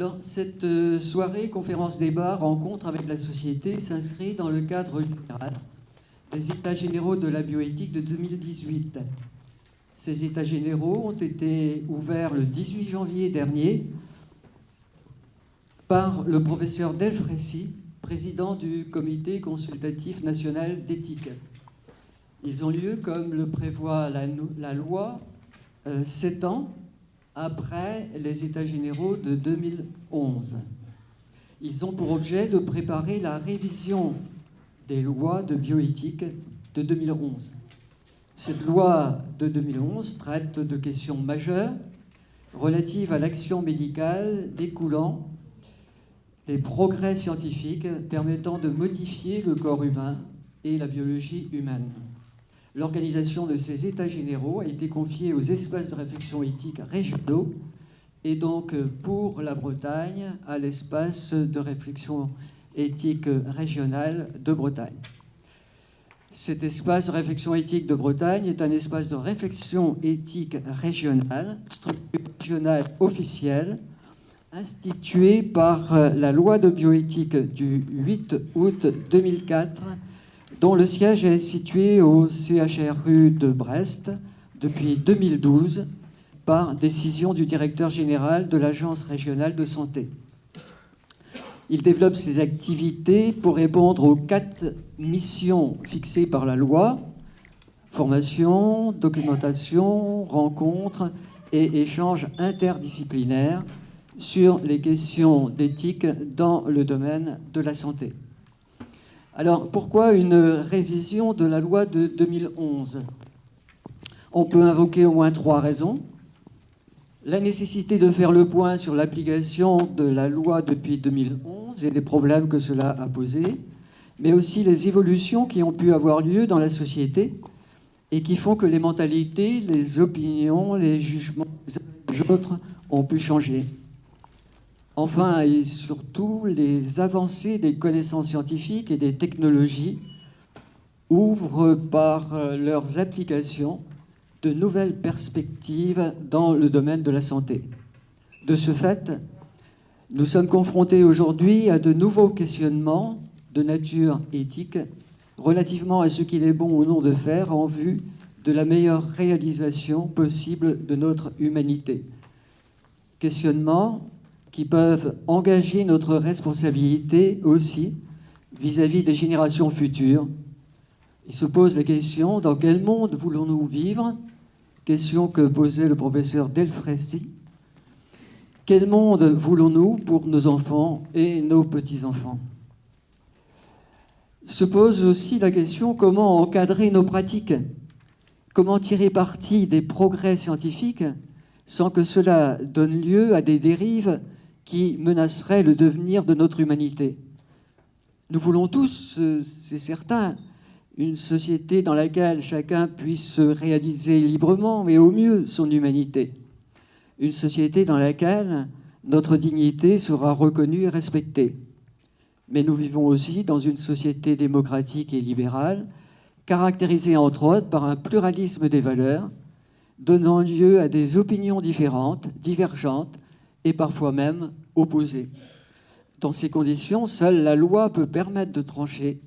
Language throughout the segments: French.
Alors, cette soirée, conférence débat, rencontre avec la société s'inscrit dans le cadre général des États généraux de la bioéthique de 2018. Ces États généraux ont été ouverts le 18 janvier dernier par le professeur Delfraissy, président du Comité consultatif national d'éthique. Ils ont lieu, comme le prévoit la loi, 7 ans après les États généraux de 2011. Ils ont pour objet de préparer la révision des lois de bioéthique de 2011. Cette loi de 2011 traite de questions majeures relatives à l'action médicale découlant des progrès scientifiques permettant de modifier le corps humain et la biologie humaine. L'organisation de ces États généraux a été confiée aux espaces de réflexion éthique régionaux et donc pour la Bretagne à l'espace de réflexion éthique régional de Bretagne. Cet espace de réflexion éthique de Bretagne est un espace de réflexion éthique régionale, structure régionale officielle, instituée par la loi de bioéthique du 8 août 2004, dont le siège est situé au CHRU de Brest depuis 2012 par décision du directeur général de l'Agence régionale de santé. Il développe ses activités pour répondre aux 4 missions fixées par la loi: formation, documentation, rencontres et échanges interdisciplinaires sur les questions d'éthique dans le domaine de la santé. Alors, pourquoi une révision de la loi de 2011 ? On peut invoquer au moins 3 raisons. La nécessité de faire le point sur l'application de la loi depuis 2011 et les problèmes que cela a posés, mais aussi les évolutions qui ont pu avoir lieu dans la société et qui font que les mentalités, les opinions, les jugements des autres ont pu changer. Enfin et surtout, les avancées des connaissances scientifiques et des technologies ouvrent par leurs applications de nouvelles perspectives dans le domaine de la santé. De ce fait, nous sommes confrontés aujourd'hui à de nouveaux questionnements de nature éthique relativement à ce qu'il est bon ou non de faire en vue de la meilleure réalisation possible de notre humanité. Questionnements qui peuvent engager notre responsabilité aussi vis-à-vis des générations futures. Il se pose la question: dans quel monde voulons-nous vivre ? Question que posait le professeur Delfraissy. Quel monde voulons-nous pour nos enfants et nos petits-enfants ? Se pose aussi la question: comment encadrer nos pratiques ? Comment tirer parti des progrès scientifiques sans que cela donne lieu à des dérives qui menaceraient le devenir de notre humanité ? Nous voulons tous, c'est certain, une société dans laquelle chacun puisse se réaliser librement et au mieux son humanité. Une société dans laquelle notre dignité sera reconnue et respectée. Mais nous vivons aussi dans une société démocratique et libérale, caractérisée entre autres par un pluralisme des valeurs, donnant lieu à des opinions différentes, divergentes et parfois même opposées. Dans ces conditions, seule la loi peut permettre de trancher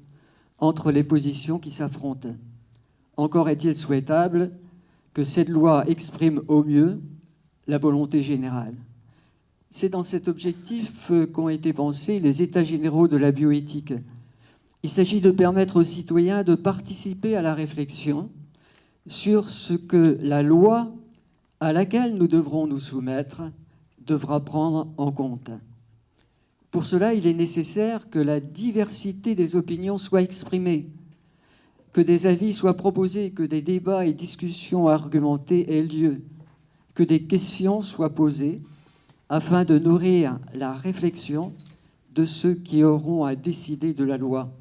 entre les positions qui s'affrontent. Encore est-il souhaitable que cette loi exprime au mieux la volonté générale. C'est dans cet objectif qu'ont été pensés les États généraux de la bioéthique. Il s'agit de permettre aux citoyens de participer à la réflexion sur ce que la loi à laquelle nous devrons nous soumettre devra prendre en compte. Pour cela, il est nécessaire que la diversité des opinions soit exprimée, que des avis soient proposés, que des débats et discussions argumentés aient lieu, que des questions soient posées afin de nourrir la réflexion de ceux qui auront à décider de la loi.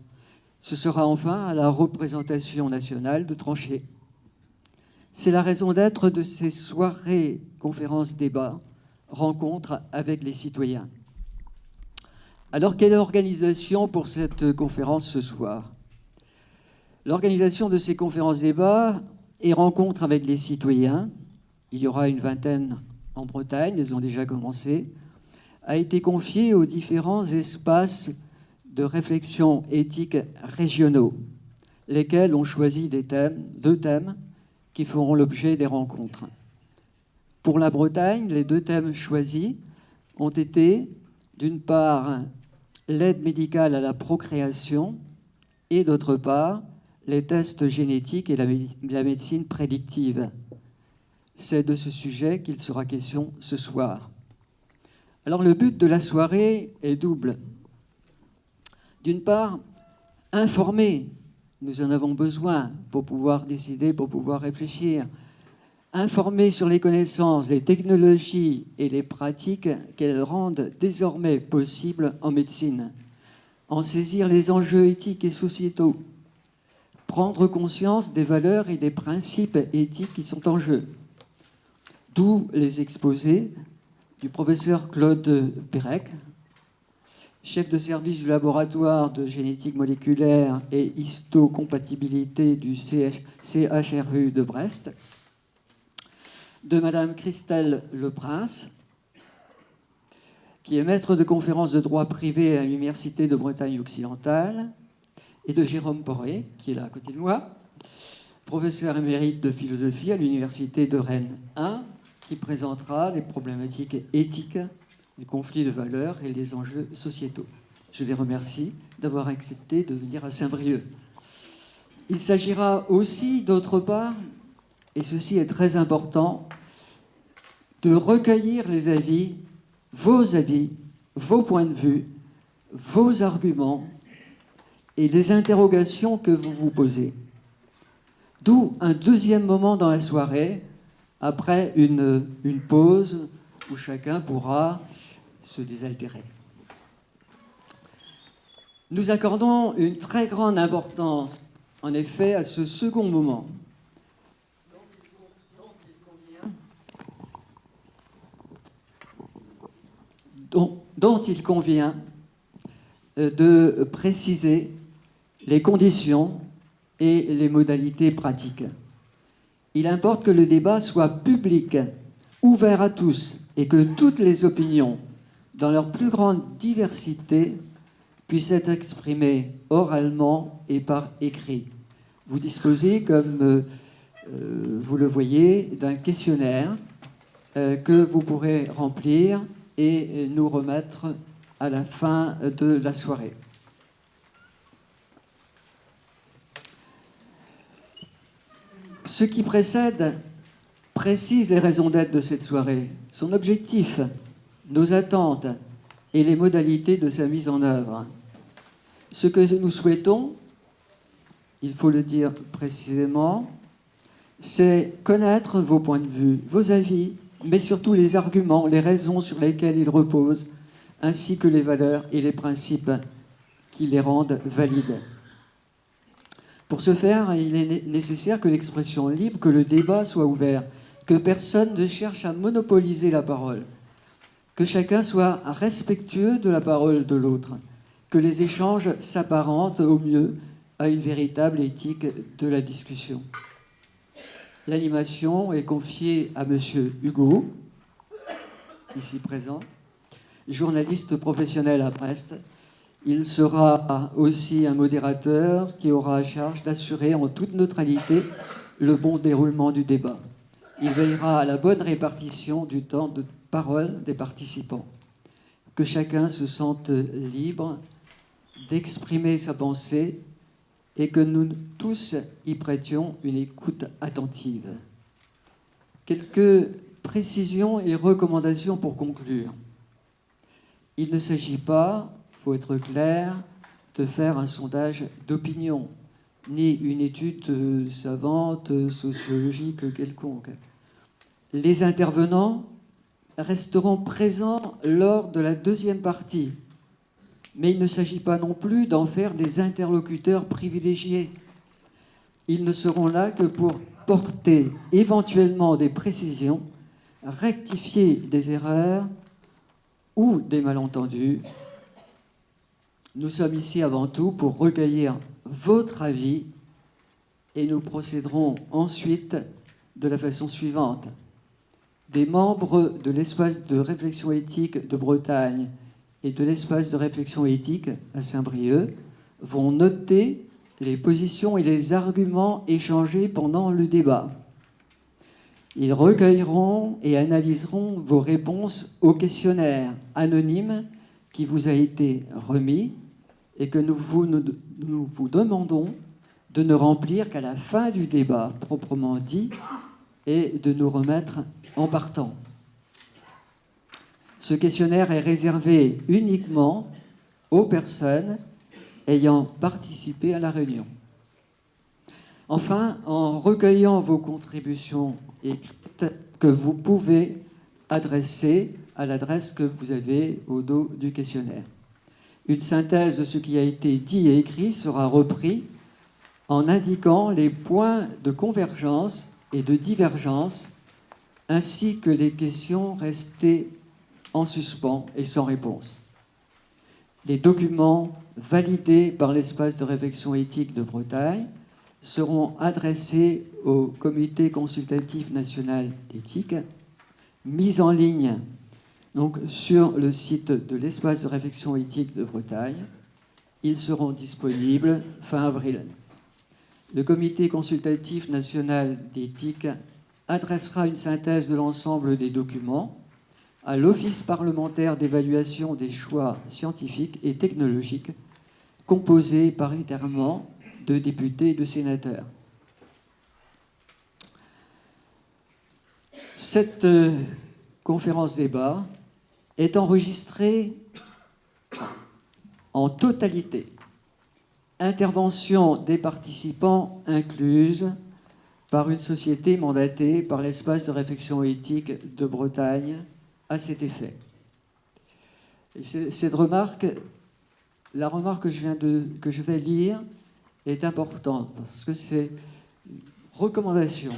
Ce sera enfin à la représentation nationale de trancher. C'est la raison d'être de ces soirées, conférences, débats, rencontres avec les citoyens. Alors, quelle organisation pour cette conférence ce soir ? L'organisation de ces conférences-débats et rencontres avec les citoyens, il y aura une vingtaine en Bretagne, elles ont déjà commencé, a été confiée aux différents espaces de réflexion éthique régionaux, lesquels ont choisi deux thèmes qui feront l'objet des rencontres. Pour la Bretagne, les deux thèmes choisis ont été, d'une part, l'aide médicale à la procréation et, d'autre part, les tests génétiques et la médecine prédictive. C'est de ce sujet qu'il sera question ce soir. Alors, le but de la soirée est double. D'une part, informer. Nous en avons besoin pour pouvoir décider, pour pouvoir réfléchir. Informer sur les connaissances, les technologies et les pratiques qu'elles rendent désormais possibles en médecine. En saisir les enjeux éthiques et sociétaux. Prendre conscience des valeurs et des principes éthiques qui sont en jeu. D'où les exposés du professeur Claude Pérec, chef de service du laboratoire de génétique moléculaire et histocompatibilité du CHRU de Brest, de Madame Christelle Leprince, qui est maître de conférences de droit privé à l'Université de Bretagne occidentale, et de Jérôme Poré, qui est là à côté de moi, professeur émérite de philosophie à l'Université de Rennes 1, qui présentera les problématiques éthiques du conflit de valeurs et les enjeux sociétaux. Je les remercie d'avoir accepté de venir à Saint-Brieuc. Il s'agira aussi, d'autre part, et ceci est très important, de recueillir les avis, vos points de vue, vos arguments et les interrogations que vous vous posez. D'où un deuxième moment dans la soirée, après une pause où chacun pourra se désaltérer. Nous accordons une très grande importance, en effet, à ce second moment. Dont il convient de préciser les conditions et les modalités pratiques. Il importe que le débat soit public, ouvert à tous, et que toutes les opinions, dans leur plus grande diversité, puissent être exprimées oralement et par écrit. Vous disposez, comme vous le voyez, d'un questionnaire que vous pourrez remplir et nous remettre à la fin de la soirée. Ce qui précède précise les raisons d'être de cette soirée, son objectif, nos attentes et les modalités de sa mise en œuvre. Ce que nous souhaitons, il faut le dire précisément, c'est connaître vos points de vue, vos avis, mais surtout les arguments, les raisons sur lesquelles ils reposent, ainsi que les valeurs et les principes qui les rendent valides. Pour ce faire, il est nécessaire que l'expression libre, que le débat soit ouvert, que personne ne cherche à monopoliser la parole, que chacun soit respectueux de la parole de l'autre, que les échanges s'apparentent au mieux à une véritable éthique de la discussion. L'animation est confiée à Monsieur Hugo, ici présent, journaliste professionnel à Brest. Il sera aussi un modérateur qui aura à charge d'assurer en toute neutralité le bon déroulement du débat. Il veillera à la bonne répartition du temps de parole des participants. Que chacun se sente libre d'exprimer sa pensée et que nous tous y prêtions une écoute attentive. Quelques précisions et recommandations pour conclure. Il ne s'agit pas, il faut être clair, de faire un sondage d'opinion, ni une étude savante, sociologique quelconque. Les intervenants resteront présents lors de la deuxième partie, mais il ne s'agit pas non plus d'en faire des interlocuteurs privilégiés. Ils ne seront là que pour porter éventuellement des précisions, rectifier des erreurs ou des malentendus. Nous sommes ici avant tout pour recueillir votre avis et nous procéderons ensuite de la façon suivante. Des membres de l'espace de réflexion éthique de Bretagne et de l'espace de réflexion éthique à Saint-Brieuc vont noter les positions et les arguments échangés pendant le débat. Ils recueilleront et analyseront vos réponses au questionnaire anonyme qui vous a été remis et que nous vous demandons de ne remplir qu'à la fin du débat proprement dit et de nous remettre en partant. Ce questionnaire est réservé uniquement aux personnes ayant participé à la réunion. Enfin, en recueillant vos contributions écrites que vous pouvez adresser à l'adresse que vous avez au dos du questionnaire. Une synthèse de ce qui a été dit et écrit sera repris en indiquant les points de convergence et de divergence ainsi que les questions restées en suspens et sans réponse. Les documents validés par l'espace de réflexion éthique de Bretagne seront adressés au Comité consultatif national d'éthique, mis en ligne donc, sur le site de l'espace de réflexion éthique de Bretagne. Ils seront disponibles fin avril. Le Comité consultatif national d'éthique adressera une synthèse de l'ensemble des documents à l'Office parlementaire d'évaluation des choix scientifiques et technologiques, composé paritairement de députés et de sénateurs. Cette conférence débat est enregistrée en totalité, intervention des participants incluse, par une société mandatée par l'espace de réflexion éthique de Bretagne à cet effet. Et cette remarque, la remarque que je vais lire est importante parce que c'est une recommandation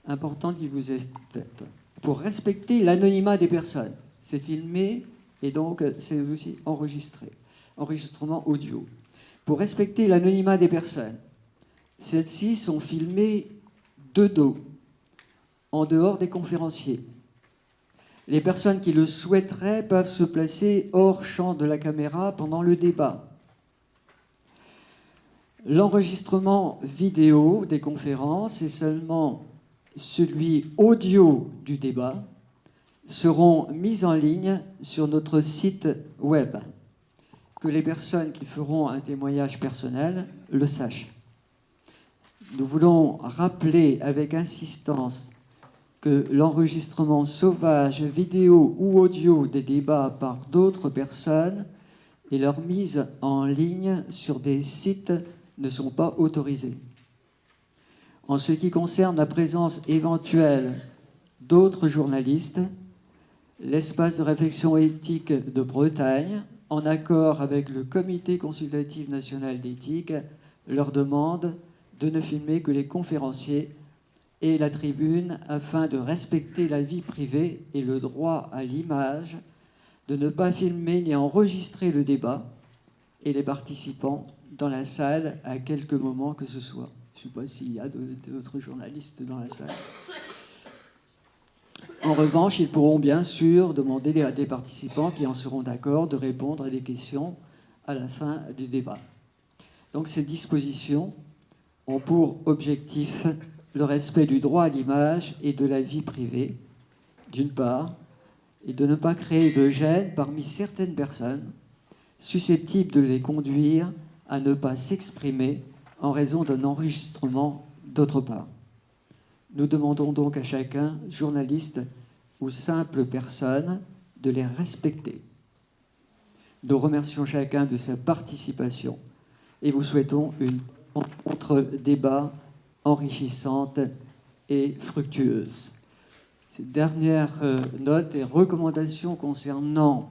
importante qui vous est faite pour respecter l'anonymat des personnes. C'est filmé et donc c'est aussi enregistré, enregistrement audio. Pour respecter l'anonymat des personnes, celles-ci sont filmées de dos, en dehors des conférenciers. Les personnes qui le souhaiteraient peuvent se placer hors champ de la caméra pendant le débat. L'enregistrement vidéo des conférences et seulement celui audio du débat seront mis en ligne sur notre site web. Que les personnes qui feront un témoignage personnel le sachent. Nous voulons rappeler avec insistance que l'enregistrement sauvage, vidéo ou audio des débats par d'autres personnes et leur mise en ligne sur des sites ne sont pas autorisés. En ce qui concerne la présence éventuelle d'autres journalistes, l'espace de réflexion éthique de Bretagne, en accord avec le Comité consultatif national d'éthique, leur demande de ne filmer que les conférenciers et la tribune afin de respecter la vie privée et le droit à l'image, de ne pas filmer ni enregistrer le débat et les participants dans la salle à quelque moment que ce soit. Je ne sais pas s'il y a d'autres journalistes dans la salle. En revanche, ils pourront bien sûr demander à des participants qui en seront d'accord de répondre à des questions à la fin du débat. Donc ces dispositions ont pour objectif le respect du droit à l'image et de la vie privée, d'une part, et de ne pas créer de gêne parmi certaines personnes susceptibles de les conduire à ne pas s'exprimer en raison d'un enregistrement, d'autre part. Nous demandons donc à chacun, journaliste ou simple personne, de les respecter. Nous remercions chacun de sa participation et vous souhaitons une rencontre débat enrichissante et fructueuse. Ces dernières notes et recommandations concernant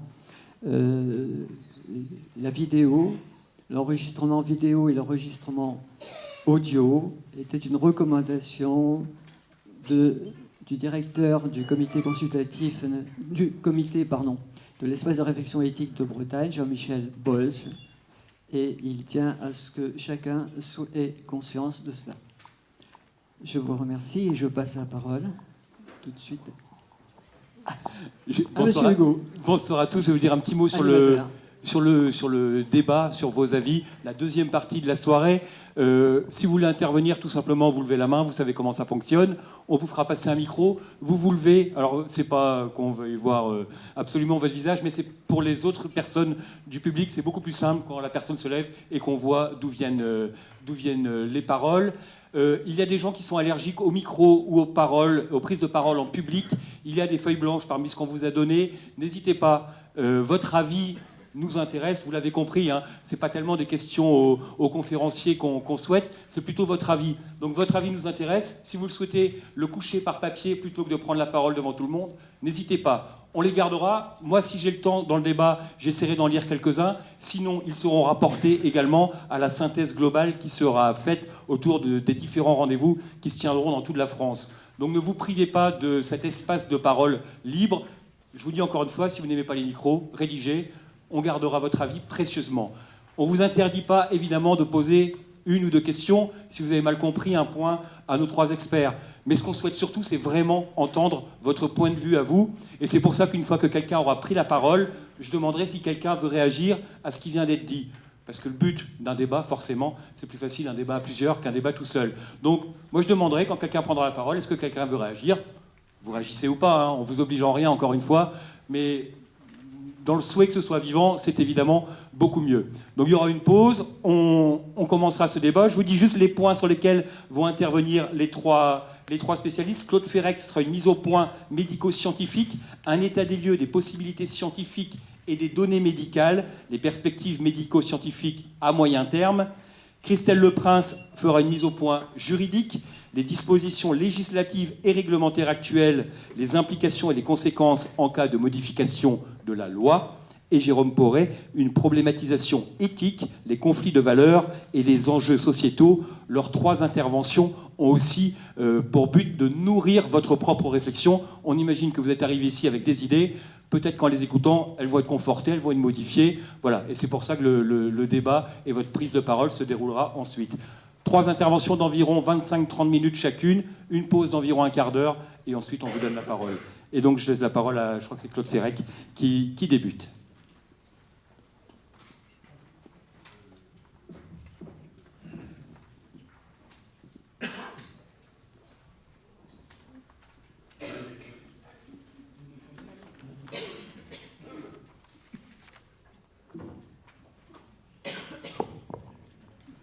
la vidéo, l'enregistrement vidéo et l'enregistrement audio étaient une recommandation du directeur du comité consultatif, de l'espace de réflexion éthique de Bretagne, Jean-Michel Bols, et il tient à ce que chacun ait conscience de cela. Je vous remercie et je passe la parole tout de suite Monsieur Hugo. Bonsoir à tous. Je vais vous dire un petit mot sur le débat, sur vos avis, la deuxième partie de la soirée. Si vous voulez intervenir, tout simplement, vous levez la main, vous savez comment ça fonctionne. On vous fera passer un micro, vous levez. Alors, c'est pas qu'on veuille voir absolument votre visage, mais c'est pour les autres personnes du public, c'est beaucoup plus simple quand la personne se lève et qu'on voit d'où viennent les paroles. Il y a des gens qui sont allergiques au micro ou aux paroles, aux prises de parole en public. Il y a des feuilles blanches parmi ce qu'on vous a donné. N'hésitez pas. Votre avis nous intéresse, vous l'avez compris, hein. Ce n'est pas tellement des questions aux conférenciers qu'on souhaite, c'est plutôt votre avis. Donc votre avis nous intéresse. Si vous le souhaitez, le coucher par papier plutôt que de prendre la parole devant tout le monde, n'hésitez pas. On les gardera. Moi, si j'ai le temps dans le débat, j'essaierai d'en lire quelques-uns. Sinon, ils seront rapportés également à la synthèse globale qui sera faite autour des différents rendez-vous qui se tiendront dans toute la France. Donc ne vous privez pas de cet espace de parole libre. Je vous dis encore une fois, si vous n'aimez pas les micros, rédigez. On gardera votre avis précieusement. On ne vous interdit pas, évidemment, de poser une ou deux questions, si vous avez mal compris un point, à nos trois experts. Mais ce qu'on souhaite surtout, c'est vraiment entendre votre point de vue à vous. Et c'est pour ça qu'une fois que quelqu'un aura pris la parole, je demanderai si quelqu'un veut réagir à ce qui vient d'être dit. Parce que le but d'un débat, forcément, c'est plus facile un débat à plusieurs qu'un débat tout seul. Donc, moi, je demanderai, quand quelqu'un prendra la parole, est-ce que quelqu'un veut réagir? Vous réagissez ou pas, hein, on ne vous oblige en rien, encore une fois. Mais dans le souhait que ce soit vivant, c'est évidemment beaucoup mieux. Donc il y aura une pause, on commencera ce débat. Je vous dis juste les points sur lesquels vont intervenir les trois spécialistes. Claude Ferrec, ce sera une mise au point médico-scientifique, un état des lieux des possibilités scientifiques et des données médicales, les perspectives médico-scientifiques à moyen terme. Christelle Leprince fera une mise au point juridique, les dispositions législatives et réglementaires actuelles, les implications et les conséquences en cas de modification de la loi. Et Jérôme Porret, une problématisation éthique, les conflits de valeurs et les enjeux sociétaux. Leurs trois interventions ont aussi pour but de nourrir votre propre réflexion. On imagine que vous êtes arrivé ici avec des idées. Peut-être qu'en les écoutant, elles vont être confortées, elles vont être modifiées. Voilà. Et c'est pour ça que le débat et votre prise de parole se déroulera ensuite. Trois interventions d'environ 25-30 minutes chacune, une pause d'environ un quart d'heure, et ensuite on vous donne la parole. Et donc je laisse la parole à, je crois que c'est Claude Ferrec, qui débute.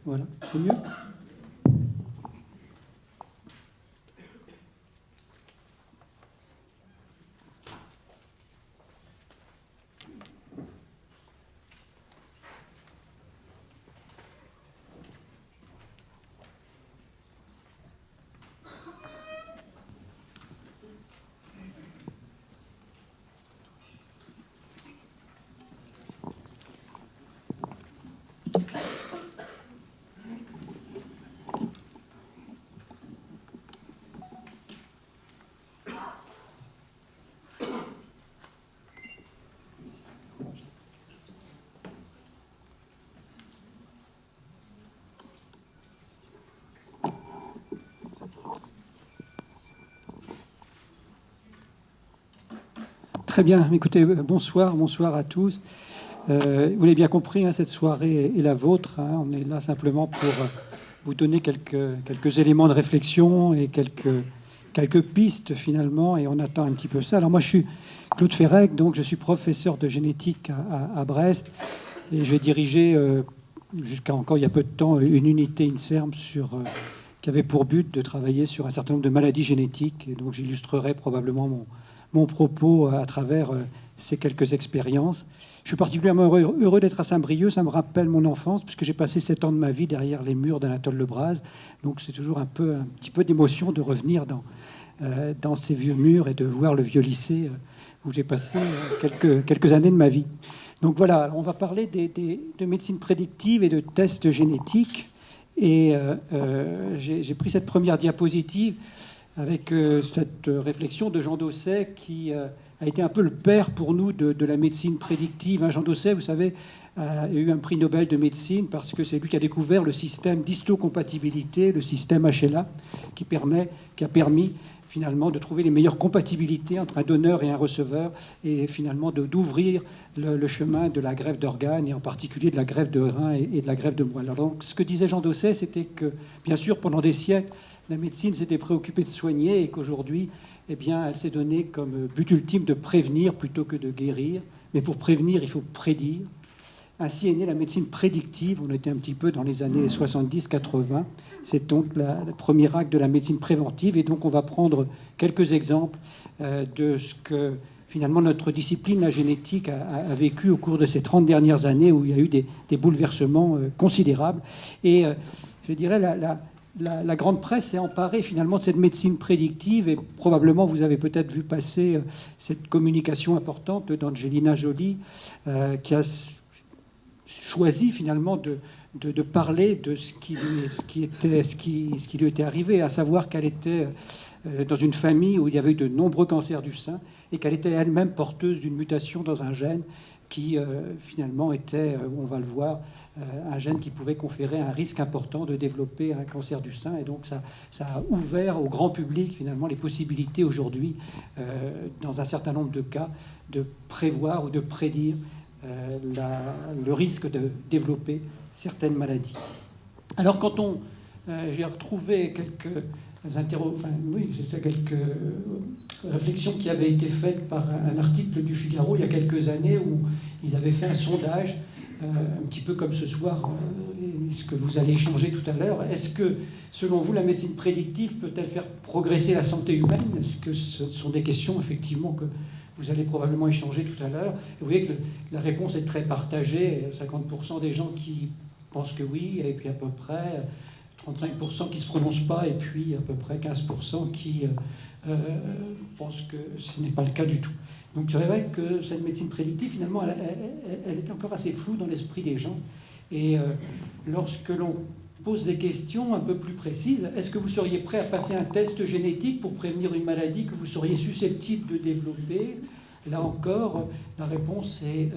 Voilà, c'est mieux ? Très bien. Écoutez, bonsoir à tous. Vous l'avez bien compris, hein, cette soirée est la vôtre. Hein. On est là simplement pour vous donner quelques éléments de réflexion et quelques pistes finalement, et on attend un petit peu ça. Alors moi, je suis Claude Ferrec, donc je suis professeur de génétique à Brest, et j'ai dirigé jusqu'à encore il y a peu de temps une unité INSERM qui avait pour but de travailler sur un certain nombre de maladies génétiques, et donc j'illustrerai probablement mon propos à travers ces quelques expériences. Je suis particulièrement heureux d'être à Saint-Brieuc. Ça me rappelle mon enfance, puisque j'ai passé 7 ans de ma vie derrière les murs d'Anatole Lebras. Donc c'est toujours un petit peu d'émotion de revenir dans ces vieux murs et de voir le vieux lycée où j'ai passé quelques années de ma vie. Donc voilà, on va parler de médecine prédictive et de tests génétiques. Et j'ai pris cette première diapositive avec cette réflexion de Jean Dosset qui a été un peu le père pour nous de la médecine prédictive. Jean Dosset, vous savez, a eu un prix Nobel de médecine parce que c'est lui qui a découvert le système d'histocompatibilité, le système HLA, qui a permis finalement de trouver les meilleures compatibilités entre un donneur et un receveur, et finalement d'ouvrir le chemin de la greffe d'organes, et en particulier de la greffe de reins et de la greffe de moelle. Alors, donc, ce que disait Jean Dosset, c'était que, bien sûr, pendant des siècles, la médecine s'était préoccupée de soigner, et qu'aujourd'hui, eh bien, elle s'est donnée comme but ultime de prévenir plutôt que de guérir. Mais pour prévenir, il faut prédire. Ainsi est née la médecine prédictive. On était un petit peu dans les années 70-80. C'est donc le premier acte de la médecine préventive. Et donc, on va prendre quelques exemples de ce que, finalement, notre discipline, la génétique, a vécu au cours de ces 30 dernières années, où il y a eu des bouleversements considérables. Et je dirais, la grande presse s'est emparée, finalement, de cette médecine prédictive. Et probablement, vous avez peut-être vu passer cette communication importante d'Angelina Jolie, qui a choisi, finalement, de parler de ce qui lui était arrivé, à savoir qu'elle était dans une famille où il y avait eu de nombreux cancers du sein et qu'elle était elle-même porteuse d'une mutation dans un gène qui finalement était, on va le voir, un gène qui pouvait conférer un risque important de développer un cancer du sein. Et donc ça a ouvert au grand public finalement les possibilités aujourd'hui, dans un certain nombre de cas, de prévoir ou de prédire le risque de développer certaines maladies. Alors quand j'ai retrouvé quelques réflexions qui avaient été faites par un article du Figaro il y a quelques années, où ils avaient fait un sondage, un petit peu comme ce soir, ce que vous allez échanger tout à l'heure. Est-ce que, selon vous, la médecine prédictive peut-elle faire progresser la santé humaine? Est-ce que ce sont des questions, effectivement, que vous allez probablement échanger tout à l'heure? Vous voyez que la réponse est très partagée. 50% des gens qui pensent que oui, et puis à peu près 35% qui ne se prononcent pas, et puis à peu près 15% qui pensent que ce n'est pas le cas du tout. Donc c'est vrai que cette médecine prédictive, finalement, elle est encore assez floue dans l'esprit des gens. Et lorsque l'on pose des questions un peu plus précises, est-ce que vous seriez prêt à passer un test génétique pour prévenir une maladie que vous seriez susceptible de développer? Là encore, la réponse est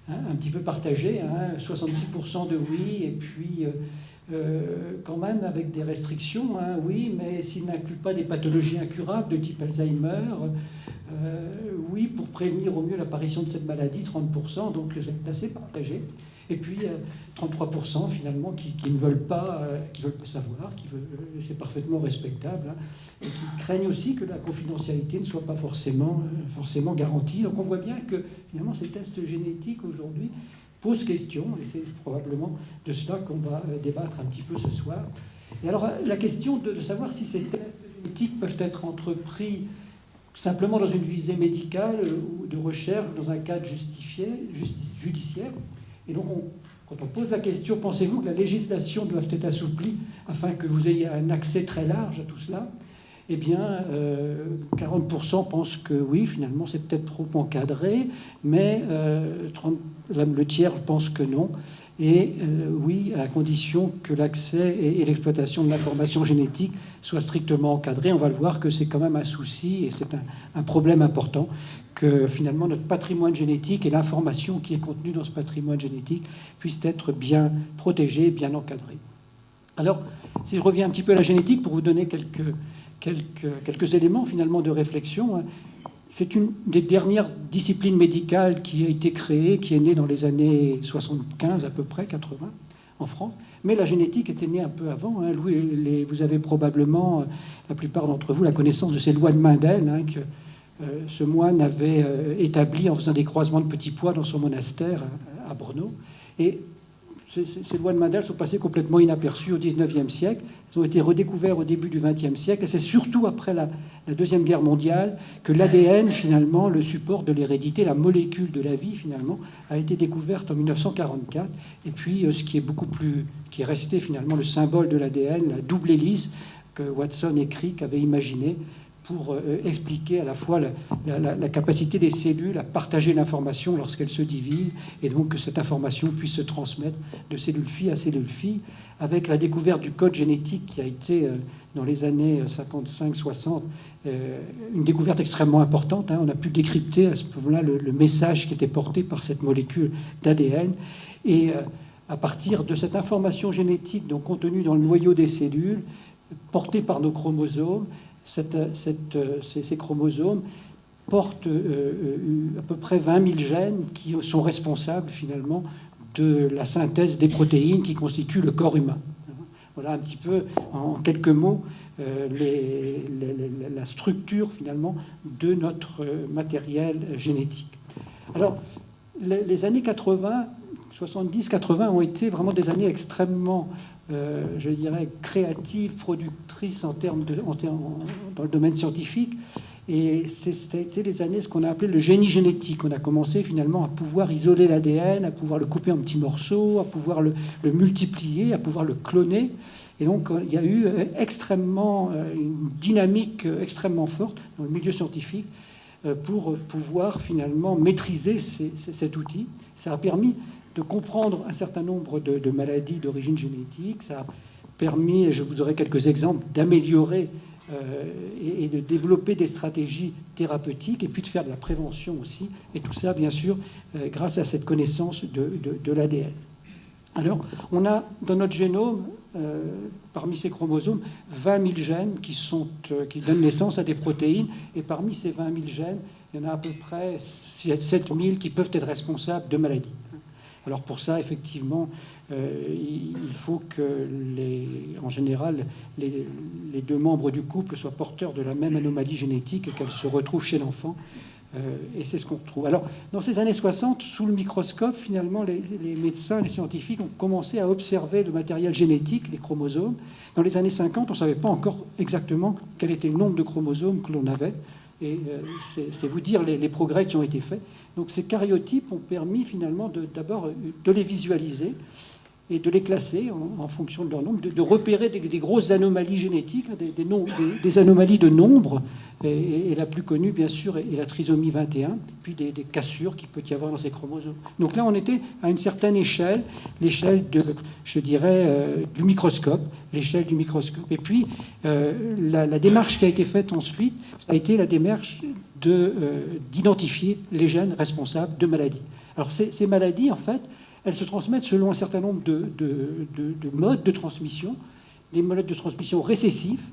un petit peu partagée, 66% de oui, et puis quand même avec des restrictions, oui, mais s'il n'inclut pas des pathologies incurables de type Alzheimer, oui, pour prévenir au mieux l'apparition de cette maladie, 30%, donc c'est assez partagé. Et puis 33% finalement qui ne veulent pas, savoir, c'est parfaitement respectable, et qui craignent aussi que la confidentialité ne soit pas forcément garantie. Donc on voit bien que finalement ces tests génétiques aujourd'hui posent question, et c'est probablement de cela qu'on va débattre un petit peu ce soir. Et alors la question de savoir si ces tests génétiques peuvent être entrepris simplement dans une visée médicale ou de recherche, dans un cadre judiciaire. Et donc, quand on pose la question, pensez-vous que la législation doit être assouplie afin que vous ayez un accès très large à tout cela? Eh bien, 40% pensent que oui, finalement, c'est peut-être trop encadré, mais le tiers pense que non. Et oui, à la condition que l'accès et l'exploitation de l'information génétique soient strictement encadrés. On va le voir que c'est quand même un souci, et c'est un problème important, que finalement notre patrimoine génétique et l'information qui est contenue dans ce patrimoine génétique puissent être bien protégés, bien encadrés. Alors, si je reviens un petit peu à la génétique pour vous donner quelques éléments finalement de réflexion, c'est une des dernières disciplines médicales qui a été créée, qui est née dans les années 75 à peu près, 80 en France. Mais la génétique était née un peu avant. Vous avez probablement, la plupart d'entre vous, la connaissance de ces lois de Mendel, que ce moine avait établi en faisant des croisements de petits pois dans son monastère à Brno. Et ces lois de Mendel sont passées complètement inaperçues au XIXe siècle. Elles ont été redécouvertes au début du XXe siècle. Et c'est surtout après la Deuxième Guerre mondiale que l'ADN, finalement, le support de l'hérédité, la molécule de la vie, finalement, a été découverte en 1944. Et puis, ce qui est resté, finalement, le symbole de l'ADN, la double hélice que Watson et Crick avaient imaginé pour expliquer à la fois la capacité des cellules à partager l'information lorsqu'elles se divisent, et donc que cette information puisse se transmettre de cellule fille à cellule fille, avec la découverte du code génétique qui a été, dans les années 55-60, une découverte extrêmement importante. On a pu décrypter à ce moment-là le message qui était porté par cette molécule d'ADN. Et à partir de cette information génétique donc contenue dans le noyau des cellules, portée par nos chromosomes, ces chromosomes portent à peu près 20 000 gènes qui sont responsables finalement de la synthèse des protéines qui constituent le corps humain. Voilà un petit peu, en quelques mots, la structure finalement de notre matériel génétique. Alors, les années 80, 70-80 ont été vraiment des années extrêmement, je dirais, créatives, productrices dans le domaine scientifique. Et c'était les années, ce qu'on a appelé le génie génétique. On a commencé finalement à pouvoir isoler l'ADN, à pouvoir le couper en petits morceaux, à pouvoir le multiplier, à pouvoir le cloner. Et donc, il y a eu une dynamique extrêmement forte dans le milieu scientifique pour pouvoir finalement maîtriser cet outil. Ça a permis de comprendre un certain nombre de maladies d'origine génétique. Ça a permis, et je vous aurai quelques exemples, d'améliorer et de développer des stratégies thérapeutiques et puis de faire de la prévention aussi. Et tout ça, bien sûr, grâce à cette connaissance de l'ADN. Alors, on a dans notre génome, parmi ces chromosomes, 20 000 gènes qui donnent naissance à des protéines. Et parmi ces 20 000 gènes, il y en a à peu près 7 000 qui peuvent être responsables de maladies. Alors pour ça, effectivement, il faut que, en général, les deux membres du couple soient porteurs de la même anomalie génétique et qu'elle se retrouve chez l'enfant. Et c'est ce qu'on retrouve. Alors, dans ces années 60, sous le microscope, finalement, les médecins, les scientifiques ont commencé à observer le matériel génétique, les chromosomes. Dans les années 50, on ne savait pas encore exactement quel était le nombre de chromosomes que l'on avait. Et c'est vous dire les progrès qui ont été faits. Donc ces karyotypes ont permis finalement d'abord de les visualiser et de les classer en fonction de leur nombre, de repérer des grosses anomalies génétiques, des anomalies de nombre, et la plus connue, bien sûr, est la trisomie 21, puis des cassures qu'il peut y avoir dans ces chromosomes. Donc là, on était à une certaine échelle, l'échelle je dirais, du microscope, l'échelle du microscope. Et puis, la démarche qui a été faite ensuite, ça a été la démarche d'identifier les gènes responsables de maladies. Alors, ces maladies, en fait, elles se transmettent selon un certain nombre de modes de transmission, des modes de transmission récessifs.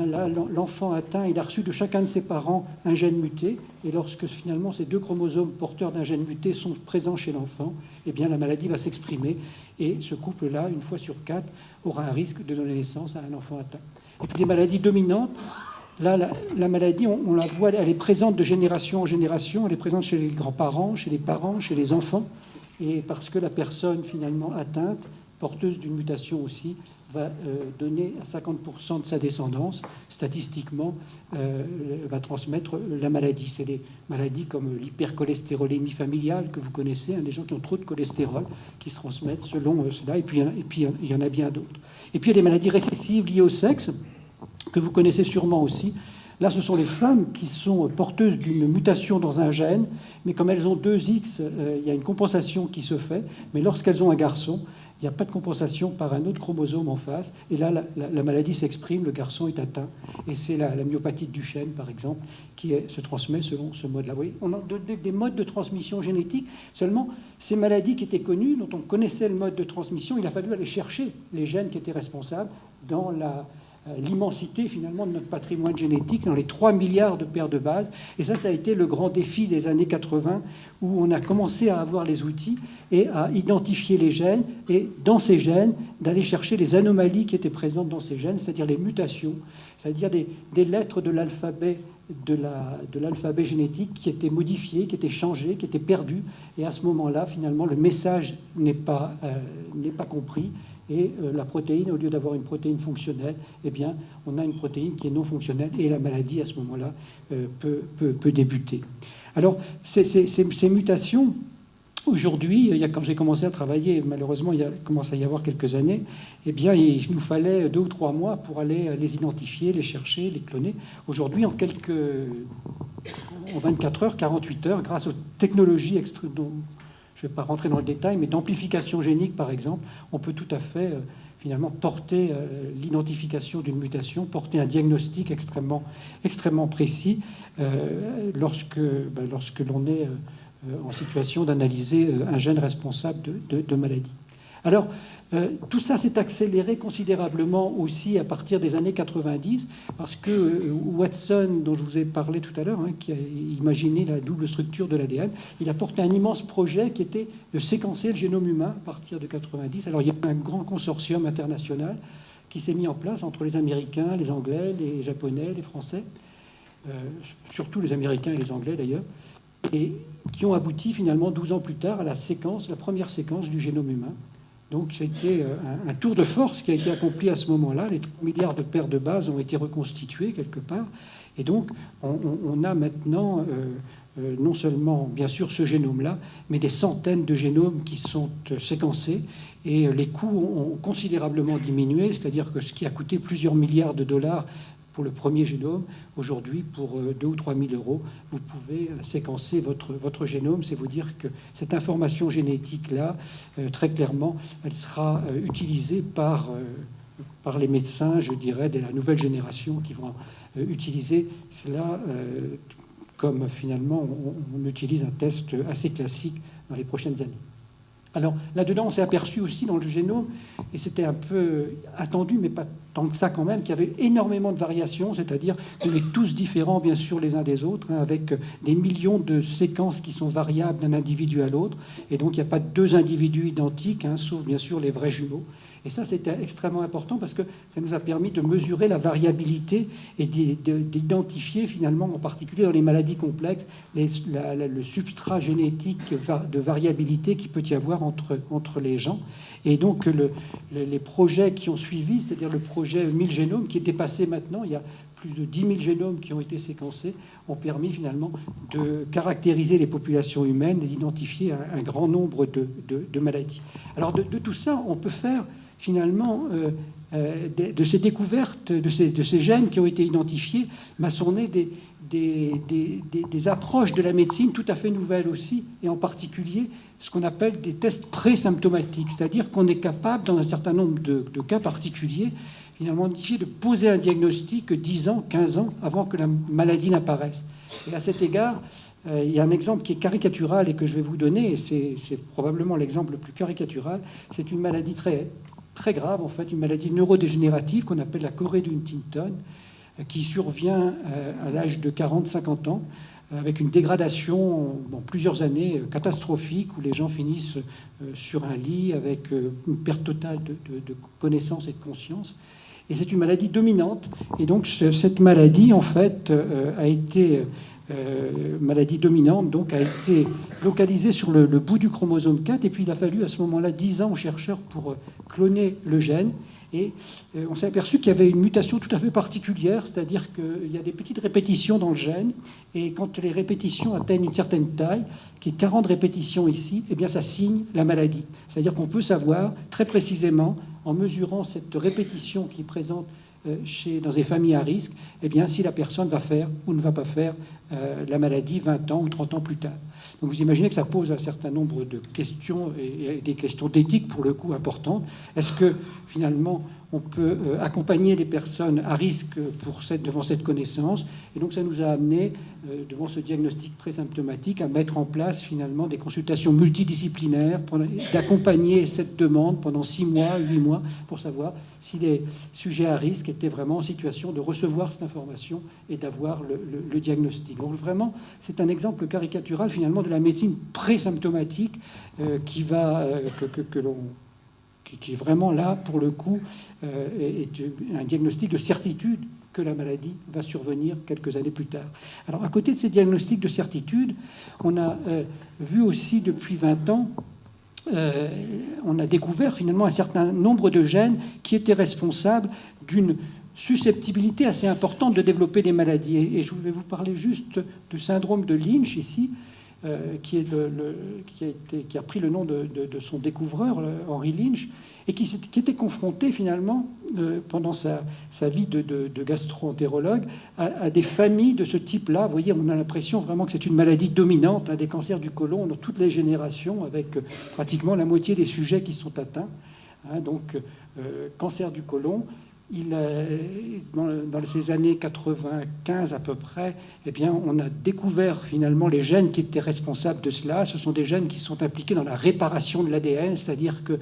Là, l'enfant atteint, il a reçu de chacun de ses parents un gène muté, et lorsque finalement ces deux chromosomes porteurs d'un gène muté sont présents chez l'enfant, eh bien la maladie va s'exprimer, et ce couple-là, une fois sur 4, aura un risque de donner naissance à un enfant atteint. Et puis des maladies dominantes, là, la maladie, on la voit, elle est présente de génération en génération, elle est présente chez les grands-parents, chez les parents, chez les enfants, et parce que la personne finalement atteinte, porteuse d'une mutation aussi, va donner à 50% de sa descendance, statistiquement, va transmettre la maladie. C'est des maladies comme l'hypercholestérolémie familiale que vous connaissez, des gens qui ont trop de cholestérol, qui se transmettent selon cela, et puis il y en a bien d'autres. Et puis il y a des maladies récessives liées au sexe, que vous connaissez sûrement aussi. Là, ce sont les femmes qui sont porteuses d'une mutation dans un gène, mais comme elles ont 2 X, il y a une compensation qui se fait, mais lorsqu'elles ont un garçon, il n'y a pas de compensation par un autre chromosome en face, et là, la maladie s'exprime, le garçon est atteint. Et c'est la myopathie de Duchenne, par exemple, qui se transmet selon ce mode-là. Vous voyez, on a des modes de transmission génétique, seulement ces maladies qui étaient connues, dont on connaissait le mode de transmission, il a fallu aller chercher les gènes qui étaient responsables dans l'immensité finalement de notre patrimoine génétique, dans les 3 milliards de paires de bases. Et ça a été le grand défi des années 80, où on a commencé à avoir les outils et à identifier les gènes, et dans ces gènes, d'aller chercher les anomalies qui étaient présentes dans ces gènes, c'est-à-dire les mutations, c'est-à-dire des lettres de l'alphabet génétique qui étaient modifiées, qui étaient changées, qui étaient perdues. Et à ce moment-là, finalement, le message n'est pas compris. Et la protéine, au lieu d'avoir une protéine fonctionnelle, eh bien, on a une protéine qui est non fonctionnelle, et la maladie, à ce moment-là, peut débuter. Alors, ces mutations, aujourd'hui, quand j'ai commencé à travailler, malheureusement, il commence à y avoir quelques années, eh bien, il nous fallait 2 ou 3 mois pour aller les identifier, les chercher, les cloner. Aujourd'hui, en 24 heures, 48 heures, grâce aux technologies dont je ne vais pas rentrer dans le détail, mais d'amplification génique, par exemple, on peut tout à fait, finalement, porter l'identification d'une mutation, porter un diagnostic extrêmement précis lorsque l'on est en situation d'analyser un gène responsable de maladie. Alors, tout ça s'est accéléré considérablement aussi à partir des années 90, parce que Watson, dont je vous ai parlé tout à l'heure, qui a imaginé la double structure de l'ADN, il a porté un immense projet qui était de séquencer le génome humain à partir de 90. Alors, il y a un grand consortium international qui s'est mis en place entre les Américains, les Anglais, les Japonais, les Français, surtout les Américains et les Anglais d'ailleurs, et qui ont abouti finalement 12 ans plus tard à la première séquence du génome humain. Donc c'était un tour de force qui a été accompli à ce moment-là. Les 3 milliards de paires de bases ont été reconstituées quelque part. Et donc on a maintenant non seulement bien sûr ce génome-là, mais des centaines de génomes qui sont séquencés. Et les coûts ont considérablement diminué, c'est-à-dire que ce qui a coûté plusieurs milliards de dollars pour le premier génome, aujourd'hui, pour 2 ou 3 000 euros, vous pouvez séquencer votre génome. C'est vous dire que cette information génétique-là, très clairement, elle sera utilisée par les médecins, je dirais, de la nouvelle génération qui vont utiliser cela comme finalement on utilise un test assez classique dans les prochaines années. Alors là-dedans, on s'est aperçu aussi dans le génome, et c'était un peu attendu, mais pas tant que ça quand même, qu'il y avait énormément de variations, c'est-à-dire qu'on est tous différents, bien sûr, les uns des autres, avec des millions de séquences qui sont variables d'un individu à l'autre, et donc il n'y a pas 2 individus identiques, sauf bien sûr les vrais jumeaux. Et ça, c'était extrêmement important parce que ça nous a permis de mesurer la variabilité et d'identifier finalement, en particulier dans les maladies complexes, le substrat génétique de variabilité qu'il peut y avoir entre les gens. Et donc les projets qui ont suivi, c'est-à-dire le projet 1000 génomes qui est dépassé maintenant, il y a plus de 10 000 génomes qui ont été séquencés, ont permis finalement de caractériser les populations humaines et d'identifier un grand nombre de maladies. Alors de tout ça, on peut faire finalement de ces découvertes, de ces gènes qui ont été identifiés, sont nés des approches de la médecine tout à fait nouvelles aussi, et en particulier ce qu'on appelle des tests pré-symptomatiques, c'est-à-dire qu'on est capable, dans un certain nombre de cas particuliers, finalement de poser un diagnostic 10 ans, 15 ans avant que la maladie n'apparaisse. Et à cet égard, il y a un exemple qui est caricatural et que je vais vous donner, et c'est probablement l'exemple le plus caricatural. C'est une maladie très grave, en fait, une maladie neurodégénérative qu'on appelle la chorée d'Huntington, qui survient à l'âge de 40-50 ans, avec une dégradation en plusieurs années catastrophique, où les gens finissent sur un lit avec une perte totale de connaissance et de conscience. Et c'est une maladie dominante. Et donc cette maladie, en fait, a été maladie dominante, donc a été localisée sur le bout du chromosome 4. Et puis il a fallu à ce moment-là 10 ans aux chercheurs pour cloner le gène. Et on s'est aperçu qu'il y avait une mutation tout à fait particulière, c'est-à-dire qu'il y a des petites répétitions dans le gène, et quand les répétitions atteignent une certaine taille, qui est 40 répétitions ici, eh bien ça signe la maladie. C'est-à-dire qu'on peut savoir très précisément, en mesurant cette répétition qui est présente dans des familles à risque, eh bien, si la personne va faire ou ne va pas faire la maladie 20 ans ou 30 ans plus tard. Donc vous imaginez que ça pose un certain nombre de questions, et des questions d'éthique pour le coup importantes. Est-ce que finalement on peut accompagner les personnes à risque devant cette connaissance? Et donc ça nous a amené, devant ce diagnostic présymptomatique, à mettre en place finalement des consultations multidisciplinaires, d'accompagner cette demande pendant 6 mois, 8 mois, pour savoir si les sujets à risque étaient vraiment en situation de recevoir cette information et d'avoir le diagnostic. Donc vraiment, c'est un exemple caricatural finalement de la médecine présymptomatique qui est vraiment là, pour le coup, est un diagnostic de certitude que la maladie va survenir quelques années plus tard. Alors, à côté de ces diagnostics de certitude, on a vu aussi depuis 20 ans, on a découvert finalement un certain nombre de gènes qui étaient responsables d'une susceptibilité assez importante de développer des maladies. Et je vais vous parler juste du syndrome de Lynch ici, qui a pris le nom de son découvreur, Henry Lynch, et qui était confronté finalement, pendant sa vie de gastro-entérologue, à des familles de ce type-là. Vous voyez, on a l'impression vraiment que c'est une maladie dominante, des cancers du côlon dans toutes les générations, avec pratiquement la moitié des sujets qui sont atteints. Donc, cancer du côlon, dans ces années 95 à peu près, eh bien, on a découvert finalement les gènes qui étaient responsables de cela. Ce sont des gènes qui sont impliqués dans la réparation de l'ADN, c'est-à-dire que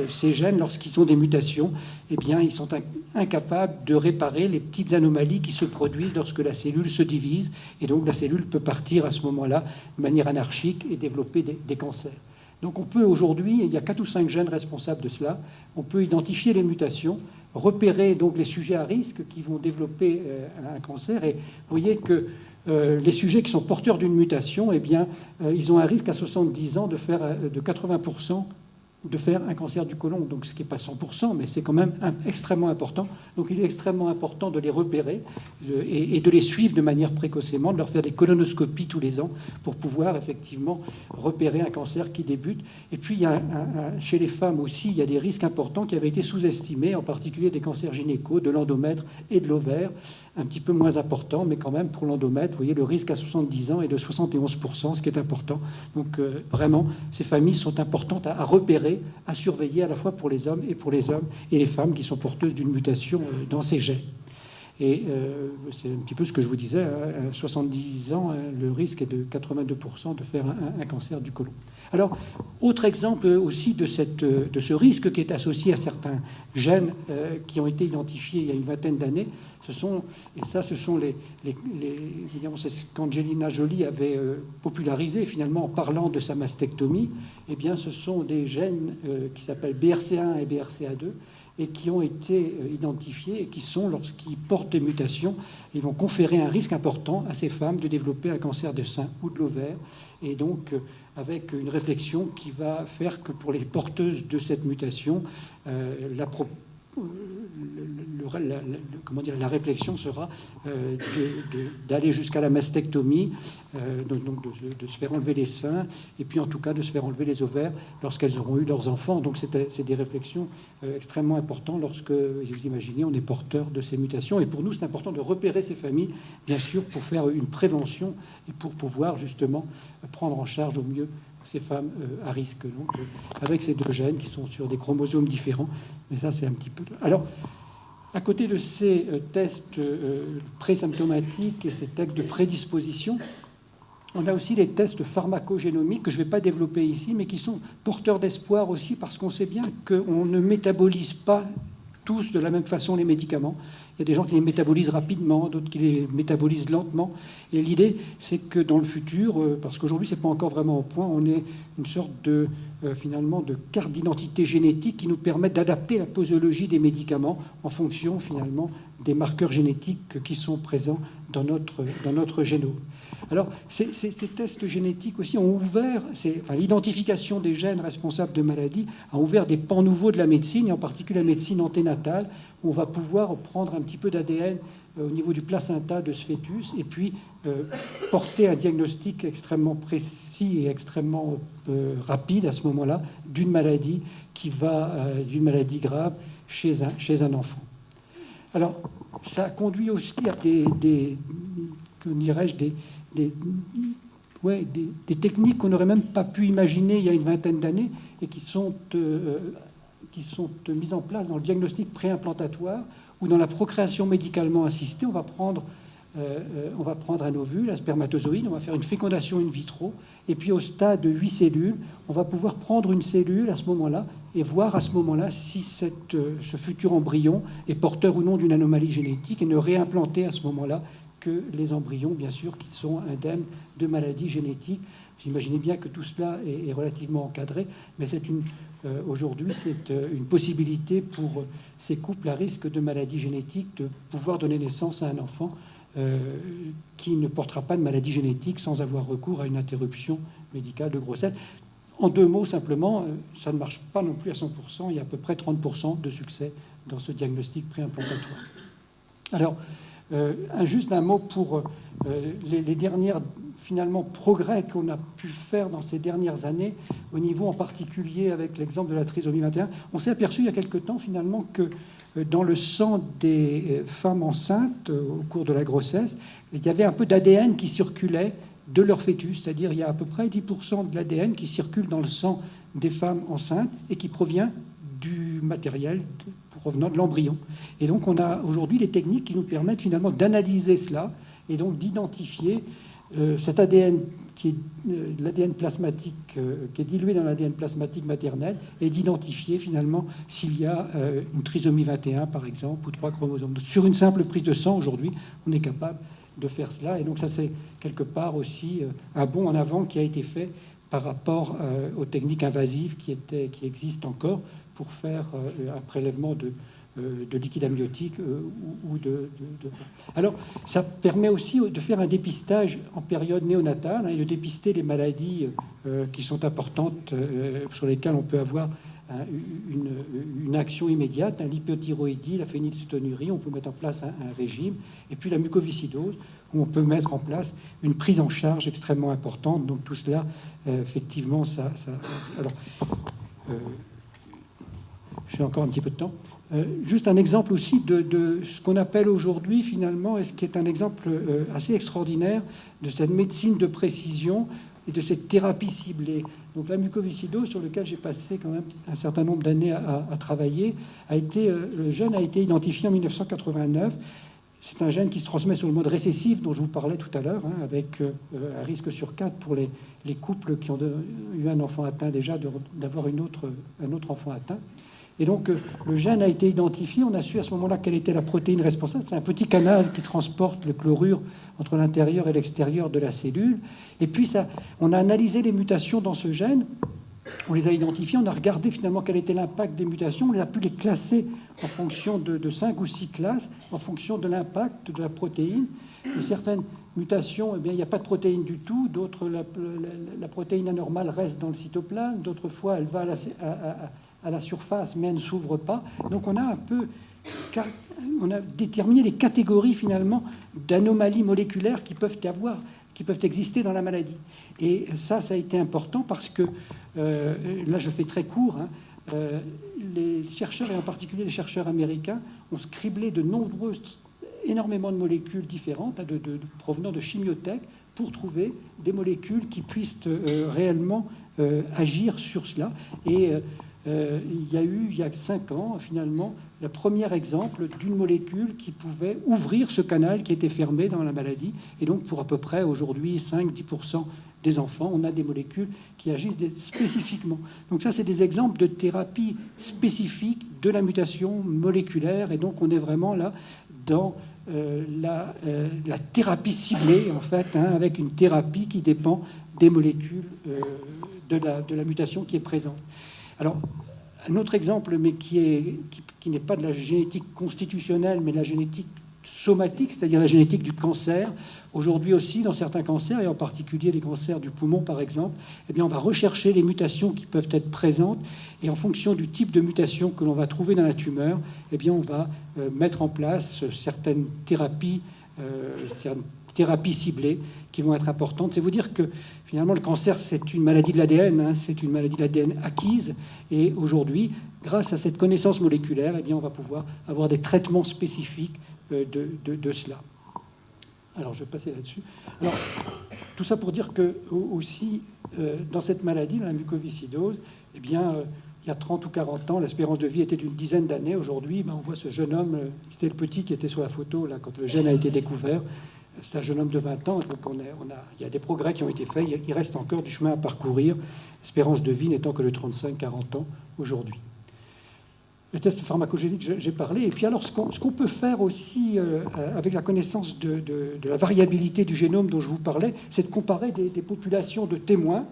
ces gènes, lorsqu'ils ont des mutations, eh bien, ils sont incapables de réparer les petites anomalies qui se produisent lorsque la cellule se divise. Et donc la cellule peut partir à ce moment-là de manière anarchique et développer des cancers. Donc on peut aujourd'hui, il y a 4 ou 5 gènes responsables de cela, on peut identifier les mutations, repérer donc les sujets à risque qui vont développer un cancer. Et vous voyez que les sujets qui sont porteurs d'une mutation, eh bien, ils ont un risque à 70 ans de 80% de faire un cancer du côlon. Donc ce qui n'est pas 100%, mais c'est quand même extrêmement important. Donc il est extrêmement important de les repérer et de les suivre de manière précocement, de leur faire des colonoscopies tous les ans pour pouvoir effectivement repérer un cancer qui débute. Et puis il y a chez les femmes aussi, il y a des risques importants qui avaient été sous-estimés, en particulier des cancers gynéco, de l'endomètre et de l'ovaire, un petit peu moins important, mais quand même pour l'endomètre, vous voyez, le risque à 70 ans est de 71%, ce qui est important. Donc vraiment, ces familles sont importantes à repérer, à surveiller à la fois pour les hommes et les femmes qui sont porteuses d'une mutation dans ces gènes. Et c'est un petit peu ce que je vous disais, à 70 ans, le risque est de 82% de faire un cancer du côlon. Alors, autre exemple aussi de ce risque qui est associé à certains gènes qui ont été identifiés il y a une vingtaine d'années, ce sont évidemment, c'est ce qu'Angelina Jolie avait popularisé finalement en parlant de sa mastectomie. Eh bien, ce sont des gènes qui s'appellent BRCA1 et BRCA2 et qui ont été identifiés et qui sont, lorsqu'ils portent des mutations, ils vont conférer un risque important à ces femmes de développer un cancer de sein ou de l'ovaire. Et donc, avec une réflexion qui va faire que pour les porteuses de cette mutation, la réflexion sera d'aller jusqu'à la mastectomie, donc de se faire enlever les seins, et puis en tout cas de se faire enlever les ovaires lorsqu'elles auront eu leurs enfants. Donc c'est des réflexions extrêmement importantes lorsque, vous imaginez, on est porteur de ces mutations. Et pour nous, c'est important de repérer ces familles, bien sûr, pour faire une prévention et pour pouvoir justement prendre en charge au mieux ces femmes à risque, donc, avec ces 2 gènes qui sont sur des chromosomes différents. Mais ça, c'est un petit peu... Alors, à côté de ces tests présymptomatiques et ces tests de prédisposition, on a aussi les tests pharmacogénomiques que je ne vais pas développer ici, mais qui sont porteurs d'espoir aussi, parce qu'on sait bien qu'on ne métabolise pas tous de la même façon les médicaments. Il y a des gens qui les métabolisent rapidement, d'autres qui les métabolisent lentement. Et l'idée, c'est que dans le futur, parce qu'aujourd'hui, ce n'est pas encore vraiment au point, on ait une sorte de, finalement, de carte d'identité génétique qui nous permet d'adapter la posologie des médicaments en fonction, finalement, des marqueurs génétiques qui sont présents dans notre génome. Alors, ces tests génétiques aussi ont ouvert, l'identification des gènes responsables de maladies a ouvert des pans nouveaux de la médecine, et en particulier la médecine anténatale, où on va pouvoir prendre un petit peu d'ADN au niveau du placenta de ce fœtus, et puis porter un diagnostic extrêmement précis et extrêmement rapide à ce moment-là d'une maladie d'une maladie grave chez un enfant. Alors, ça conduit aussi à des techniques qu'on n'aurait même pas pu imaginer il y a une vingtaine d'années et qui sont mises en place dans le diagnostic préimplantatoire ou dans la procréation médicalement assistée. On va prendre un ovule, un spermatozoïde, on va faire une fécondation in vitro, et puis au stade de 8 cellules, on va pouvoir prendre une cellule à ce moment-là et voir à ce moment-là si ce futur embryon est porteur ou non d'une anomalie génétique, et ne réimplanter à ce moment-là que les embryons, bien sûr, qui sont indemnes de maladies génétiques. Vous imaginez bien que tout cela est relativement encadré, mais aujourd'hui, c'est une possibilité pour ces couples à risque de maladies génétiques de pouvoir donner naissance à un enfant qui ne portera pas de maladie génétique sans avoir recours à une interruption médicale de grossesse. En 2 mots, simplement, ça ne marche pas non plus à 100%. Il y a à peu près 30% de succès dans ce diagnostic préimplantatoire. Alors, juste un mot pour les dernières finalement progrès qu'on a pu faire dans ces dernières années, au niveau en particulier avec l'exemple de la trisomie 21. On s'est aperçu il y a quelque temps finalement que dans le sang des femmes enceintes au cours de la grossesse, il y avait un peu d'ADN qui circulait de leur fœtus, c'est-à-dire il y a à peu près 10% de l'ADN qui circule dans le sang des femmes enceintes et qui provient du matériel pour provenant de l'embryon. Et donc on a aujourd'hui des techniques qui nous permettent finalement d'analyser cela et donc d'identifier cet ADN qui est l'ADN plasmatique, qui est dilué dans l'ADN plasmatique maternel, et d'identifier finalement s'il y a une trisomie 21 par exemple, ou 3 chromosomes. Sur une simple prise de sang aujourd'hui, on est capable de faire cela. Et donc ça, c'est quelque part aussi un bond en avant qui a été fait par rapport aux techniques invasives qui existent encore pour faire un prélèvement de liquide amniotique ou de... Alors, ça permet aussi de faire un dépistage en période néonatale et de dépister les maladies qui sont importantes, sur lesquelles on peut avoir une action immédiate, l'hypothyroïdie, la phénylcétonurie, on peut mettre en place un régime, et puis la mucoviscidose, où on peut mettre en place une prise en charge extrêmement importante. Donc tout cela, effectivement, ça... Alors, j'ai encore un petit peu de temps. Juste un exemple aussi de ce qu'on appelle aujourd'hui, finalement, et ce qui est un exemple assez extraordinaire de cette médecine de précision et de cette thérapie ciblée. Donc la mucoviscidose, sur laquelle j'ai passé quand même un certain nombre d'années à travailler, le gène a été identifié en 1989. C'est un gène qui se transmet sur le mode récessif dont je vous parlais tout à l'heure, avec un risque sur 4 pour les couples qui ont eu un enfant atteint déjà d'avoir un autre enfant atteint. Et donc le gène a été identifié, on a su à ce moment-là quelle était la protéine responsable. C'est un petit canal qui transporte le chlorure entre l'intérieur et l'extérieur de la cellule. Et puis on a analysé les mutations dans ce gène, on les a identifiées, on a regardé finalement quel était l'impact des mutations, on a pu les classer en fonction de 5 ou 6 classes, en fonction de l'impact de la protéine. Et certaines mutations, eh bien, il n'y a pas de protéine du tout, d'autres, la protéine anormale reste dans le cytoplasme, d'autres fois elle va à la surface, mais elle ne s'ouvre pas. Donc on a déterminé les catégories finalement d'anomalies moléculaires qui peuvent exister dans la maladie. Et ça a été important parce que, là je fais très court, les chercheurs, et en particulier les chercheurs américains, ont scriblé énormément de molécules différentes, provenant de chimiothèques, pour trouver des molécules qui puissent réellement agir sur cela. Et il y a eu, il y a 5 ans, finalement, le premier exemple d'une molécule qui pouvait ouvrir ce canal qui était fermé dans la maladie. Et donc, pour à peu près, aujourd'hui, 5-10% des enfants, on a des molécules qui agissent spécifiquement. Donc ça, c'est des exemples de thérapie spécifique de la mutation moléculaire. Et donc, on est vraiment là dans la thérapie ciblée, en fait, avec une thérapie qui dépend des molécules de la mutation qui est présente. Alors, un autre exemple, mais qui n'est pas de la génétique constitutionnelle, mais de la génétique somatique, c'est-à-dire la génétique du cancer. Aujourd'hui aussi, dans certains cancers, et en particulier les cancers du poumon, par exemple, eh bien, on va rechercher les mutations qui peuvent être présentes, et en fonction du type de mutation que l'on va trouver dans la tumeur, eh bien, on va mettre en place certaines thérapies ciblées qui vont être importantes. C'est vous dire que finalement le cancer, c'est une maladie de l'ADN, c'est une maladie de l'ADN acquise, et aujourd'hui, grâce à cette connaissance moléculaire, eh bien, on va pouvoir avoir des traitements spécifiques de cela. Alors je vais passer là-dessus. Alors tout ça pour dire que aussi dans cette maladie, dans la mucoviscidose, eh bien il y a 30 ou 40 ans, l'espérance de vie était d'une dizaine d'années. Aujourd'hui, on voit ce jeune homme, qui était le petit qui était sur la photo là, quand le gène a été découvert. C'est un jeune homme de 20 ans, donc il y a des progrès qui ont été faits. Il reste encore du chemin à parcourir, l'espérance de vie n'étant que de 35-40 ans aujourd'hui. Le test pharmacogénique, j'ai parlé. Et puis alors, ce qu'on peut faire aussi avec la connaissance de la variabilité du génome dont je vous parlais, c'est de comparer des populations de témoins,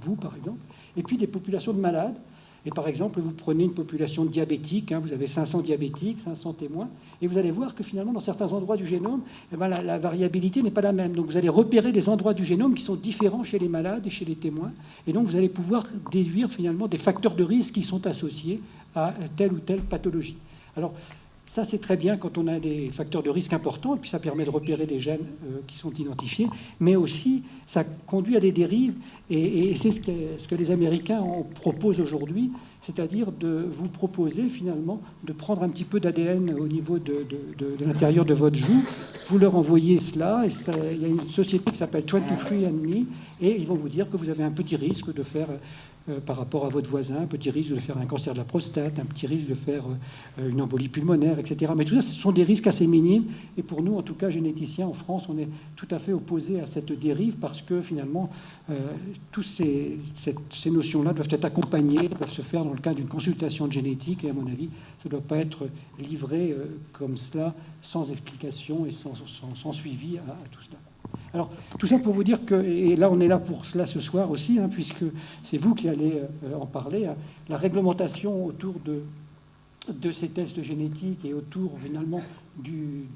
vous par exemple, et puis des populations de malades. Et par exemple, vous prenez une population de diabétiques, vous avez 500 diabétiques, 500 témoins, et vous allez voir que finalement, dans certains endroits du génome, eh bien, la variabilité n'est pas la même. Donc vous allez repérer des endroits du génome qui sont différents chez les malades et chez les témoins, et donc vous allez pouvoir déduire finalement des facteurs de risque qui sont associés à telle ou telle pathologie. Alors ça, c'est très bien quand on a des facteurs de risque importants, et puis ça permet de repérer des gènes qui sont identifiés, mais aussi ça conduit à des dérives, et c'est ce que les Américains proposent aujourd'hui, c'est-à-dire de vous proposer finalement de prendre un petit peu d'ADN au niveau de l'intérieur de votre joue. Vous leur envoyez cela, et il y a une société qui s'appelle 23andMe, et ils vont vous dire que vous avez un petit risque de faire, par rapport à votre voisin, un petit risque de faire un cancer de la prostate, un petit risque de faire une embolie pulmonaire, etc. Mais tout ça, ce sont des risques assez minimes. Et pour nous, en tout cas, généticiens en France, on est tout à fait opposés à cette dérive parce que finalement, toutes ces notions-là doivent être accompagnées, doivent se faire dans le cadre d'une consultation de génétique. Et à mon avis, ça ne doit pas être livré comme cela, sans explication et sans suivi à tout cela. Alors, tout ça pour vous dire que, et là on est là pour cela ce soir aussi, hein, puisque c'est vous qui allez en parler, hein, la réglementation autour de ces tests génétiques et autour finalement du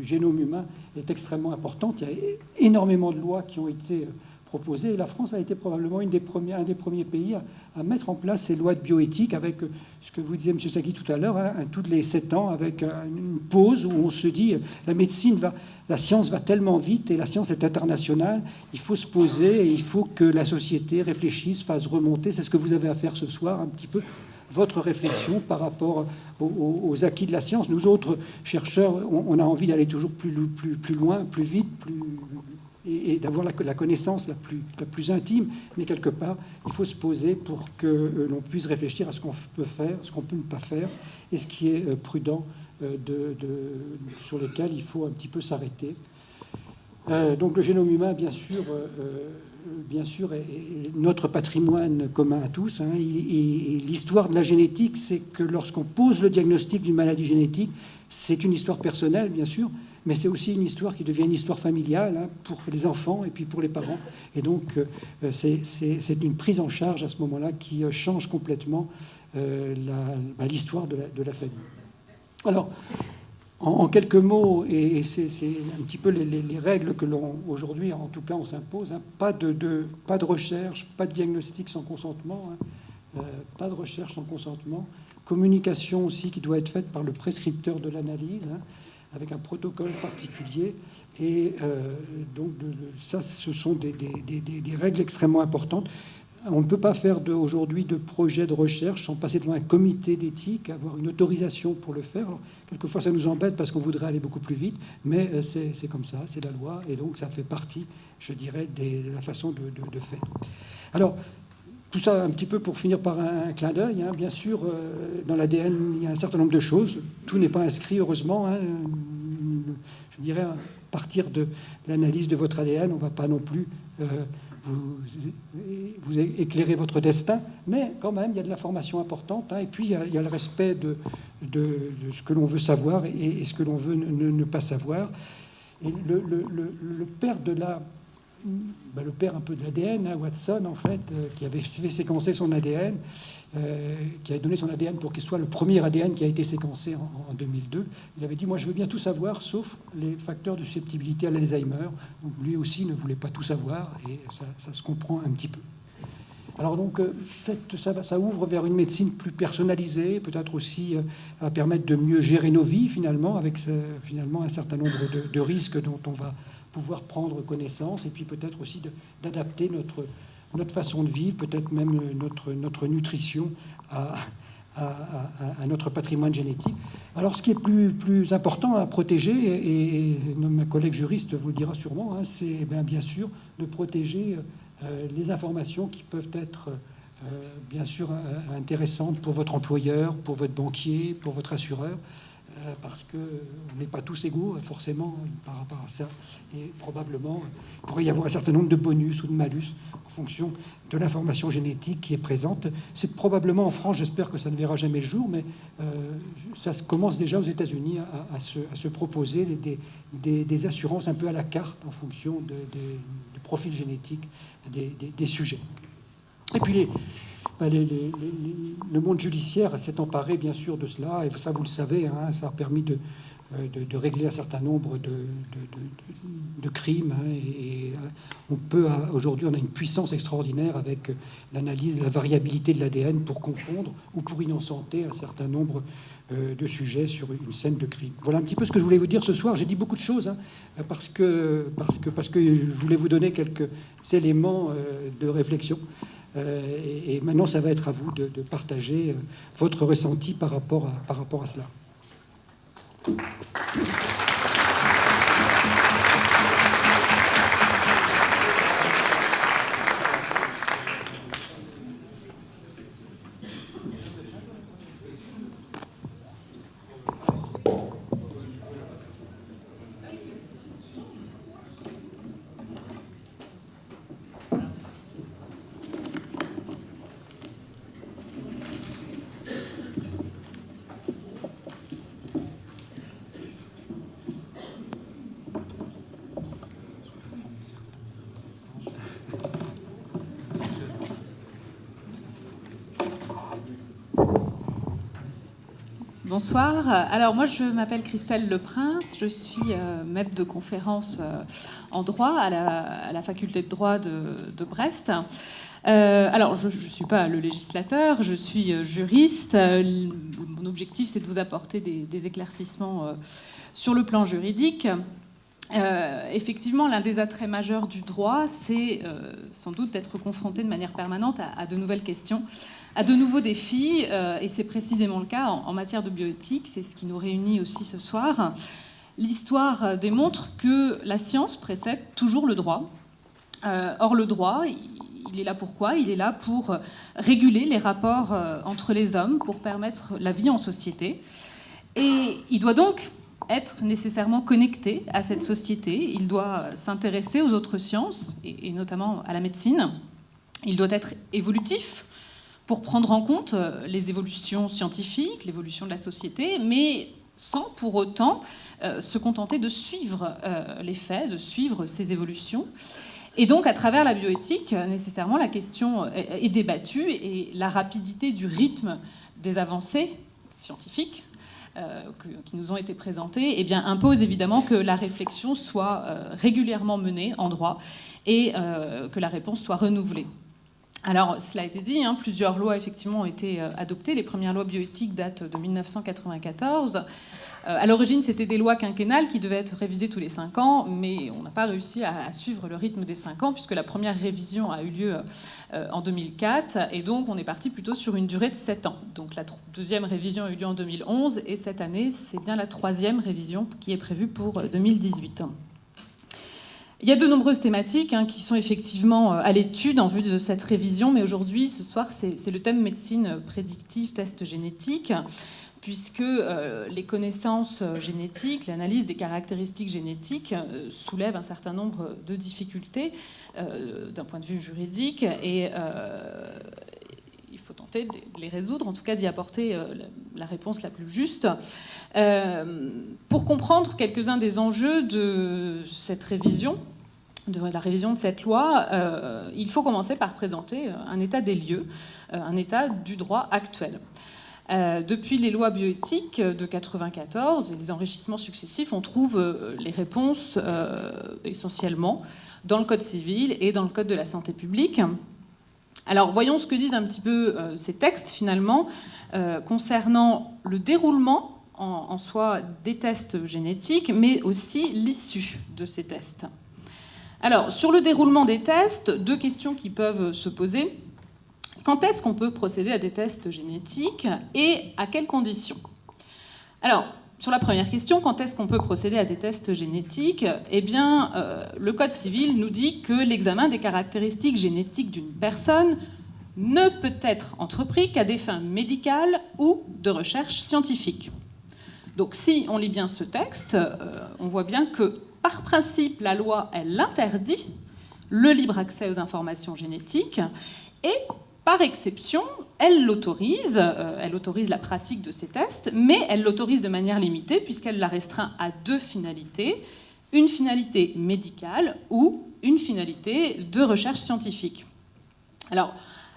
génome humain est extrêmement importante. Il y a énormément de lois qui ont été proposées et la France a été probablement un des premiers pays à mettre en place ces lois de bioéthique avec ce que vous disiez, M. Sacchi, tout à l'heure, hein, tous les 7 ans, avec une pause où on se dit la science va tellement vite et la science est internationale, il faut se poser et il faut que la société réfléchisse, fasse remonter. C'est ce que vous avez à faire ce soir, un petit peu votre réflexion par rapport aux acquis de la science. Nous autres chercheurs, on a envie d'aller toujours plus loin, plus vite, et d'avoir la connaissance la plus intime, mais quelque part, il faut se poser pour que l'on puisse réfléchir à ce qu'on peut faire, ce qu'on ne peut pas faire, et ce qui est prudent, sur lesquels il faut un petit peu s'arrêter. Donc le génome humain, bien sûr, est notre patrimoine commun à tous. Hein, et l'histoire de la génétique, c'est que lorsqu'on pose le diagnostic d'une maladie génétique, c'est une histoire personnelle, bien sûr, mais c'est aussi une histoire qui devient une histoire familiale, hein, pour les enfants et puis pour les parents. Et donc, c'est une prise en charge à ce moment-là qui change complètement l'histoire de la famille. Alors, en quelques mots, et c'est un petit peu les règles que l'on, aujourd'hui, en tout cas, on s'impose, hein, pas de recherche, pas de diagnostic sans consentement, hein, pas de recherche sans consentement, communication aussi qui doit être faite par le prescripteur de l'analyse, hein, avec un protocole particulier. Et donc, ça, ce sont des règles extrêmement importantes. On ne peut pas faire aujourd'hui de projet de recherche sans passer devant un comité d'éthique, avoir une autorisation pour le faire. Alors, quelquefois, ça nous embête parce qu'on voudrait aller beaucoup plus vite, mais c'est comme ça, c'est la loi, et donc ça fait partie, je dirais, de la façon de faire. Alors, tout ça un petit peu pour finir par un clin d'œil. Hein. Bien sûr, dans l'ADN, il y a un certain nombre de choses. Tout n'est pas inscrit, heureusement. Hein. Je dirais, à partir de l'analyse de votre ADN, on ne va pas non plus vous éclairer votre destin, mais quand même, il y a de l'information importante. Hein. Et puis, il y a le respect de ce que l'on veut savoir et ce que l'on veut ne pas savoir. Et le père de le père un peu de l'ADN, hein, Watson, en fait, qui avait fait séquencer son ADN, qui avait donné son ADN pour qu'il soit le premier ADN qui a été séquencé en 2002. Il avait dit, moi je veux bien tout savoir, sauf les facteurs de susceptibilité à l'Alzheimer. Donc lui aussi ne voulait pas tout savoir, et ça se comprend un petit peu. Alors donc, ça ouvre vers une médecine plus personnalisée, peut-être aussi à permettre de mieux gérer nos vies, finalement, avec finalement un certain nombre de risques dont on va pouvoir prendre connaissance, et puis peut-être aussi d'adapter notre façon de vivre, peut-être même notre nutrition à notre patrimoine génétique. Alors ce qui est plus important à protéger, et ma collègue juriste vous le dira sûrement, hein, c'est bien sûr de protéger les informations qui peuvent être bien sûr intéressantes pour votre employeur, pour votre banquier, pour votre assureur, parce qu'on n'est pas tous égaux, forcément, par rapport à ça. Et probablement, il pourrait y avoir un certain nombre de bonus ou de malus en fonction de l'information génétique qui est présente. C'est probablement en France, j'espère que ça ne verra jamais le jour, mais ça commence déjà aux États-Unis à se proposer des assurances un peu à la carte en fonction du profil génétique des sujets. Et puis le monde judiciaire s'est emparé bien sûr de cela, et ça vous le savez, hein, ça a permis de régler un certain nombre de crimes, hein, et on peut aujourd'hui, on a une puissance extraordinaire avec l'analyse de la variabilité de l'ADN pour confondre ou pour innocenter un certain nombre de sujets sur une scène de crime. Voilà un petit peu ce que je voulais vous dire ce soir. J'ai dit beaucoup de choses, hein, parce que je voulais vous donner quelques éléments de réflexion. Et maintenant, ça va être à vous de partager votre ressenti par rapport à cela. Bonsoir. Alors moi je m'appelle Christelle Leprince, je suis maître de conférence en droit à la faculté de droit de Brest. Alors je ne suis pas le législateur, je suis juriste. Mon objectif c'est de vous apporter des éclaircissements sur le plan juridique. Effectivement, l'un des attraits majeurs du droit, c'est sans doute d'être confronté de manière permanente à de nouvelles questions, à de nouveaux défis, et c'est précisément le cas en matière de bioéthique. C'est ce qui nous réunit aussi ce soir. L'histoire démontre que la science précède toujours le droit. Or, le droit, il est là pour quoi ? Il est là pour réguler les rapports entre les hommes, pour permettre la vie en société. Et il doit donc être nécessairement connecté à cette société. Il doit s'intéresser aux autres sciences, et notamment à la médecine. Il doit être évolutif, pour prendre en compte les évolutions scientifiques, l'évolution de la société, mais sans pour autant se contenter de suivre les faits, de suivre ces évolutions. Et donc, à travers la bioéthique, nécessairement, la question est débattue et la rapidité du rythme des avancées scientifiques qui nous ont été présentées impose évidemment que la réflexion soit régulièrement menée en droit et que la réponse soit renouvelée. Alors, cela a été dit, plusieurs lois effectivement ont été adoptées. Les premières lois bioéthiques datent de 1994. À l'origine, c'était des lois quinquennales qui devaient être révisées tous les 5 ans, mais on n'a pas réussi à suivre le rythme des 5 ans, puisque la première révision a eu lieu en 2004, et donc on est parti plutôt sur une durée de 7 ans. Donc la deuxième révision a eu lieu en 2011, et cette année, c'est bien la troisième révision qui est prévue pour 2018. Il y a de nombreuses thématiques qui sont effectivement à l'étude en vue de cette révision, mais aujourd'hui, ce soir, c'est le thème médecine prédictive, test génétique, puisque les connaissances génétiques, l'analyse des caractéristiques génétiques soulèvent un certain nombre de difficultés d'un point de vue juridique, et il faut tenter de les résoudre, en tout cas d'y apporter la réponse la plus juste. Pour comprendre quelques-uns des enjeux de cette révision, de la révision de cette loi, il faut commencer par présenter un état des lieux, un état du droit actuel. Depuis les lois bioéthiques de 1994 et les enrichissements successifs, on trouve les réponses essentiellement dans le Code civil et dans le Code de la santé publique. Alors voyons ce que disent un petit peu ces textes finalement concernant le déroulement en soi des tests génétiques, mais aussi l'issue de ces tests. Alors sur le déroulement des tests, 2 questions qui peuvent se poser. Quand est-ce qu'on peut procéder à des tests génétiques et à quelles conditions ? Alors, sur la première question, quand est-ce qu'on peut procéder à des tests génétiques ? Le Code civil nous dit que l'examen des caractéristiques génétiques d'une personne ne peut être entrepris qu'à des fins médicales ou de recherche scientifique. Donc, si on lit bien ce texte, on voit bien que, par principe, la loi, elle interdit le libre accès aux informations génétiques et par exception, elle autorise la pratique de ces tests, mais elle l'autorise de manière limitée puisqu'elle la restreint à 2 finalités, une finalité médicale ou une finalité de recherche scientifique. Alors,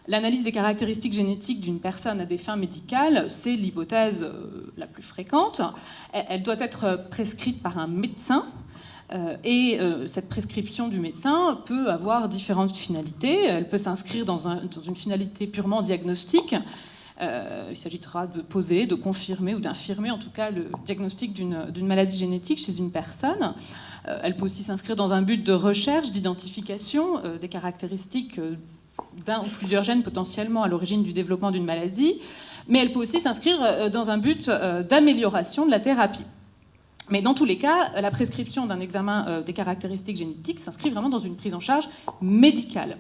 l'analyse des caractéristiques génétiques d'une personne à des fins médicales, c'est l'hypothèse la plus fréquente. Elle doit être prescrite par un médecin. Et cette prescription du médecin peut avoir différentes finalités. Elle peut s'inscrire dans une finalité purement diagnostique. Il s'agira de poser, de confirmer ou d'infirmer en tout cas le diagnostic d'une maladie génétique chez une personne. Elle peut aussi s'inscrire dans un but de recherche, d'identification des caractéristiques d'un ou plusieurs gènes potentiellement à l'origine du développement d'une maladie, mais elle peut aussi s'inscrire dans un but d'amélioration de la thérapie. Mais dans tous les cas, la prescription d'un examen des caractéristiques génétiques s'inscrit vraiment dans une prise en charge médicale.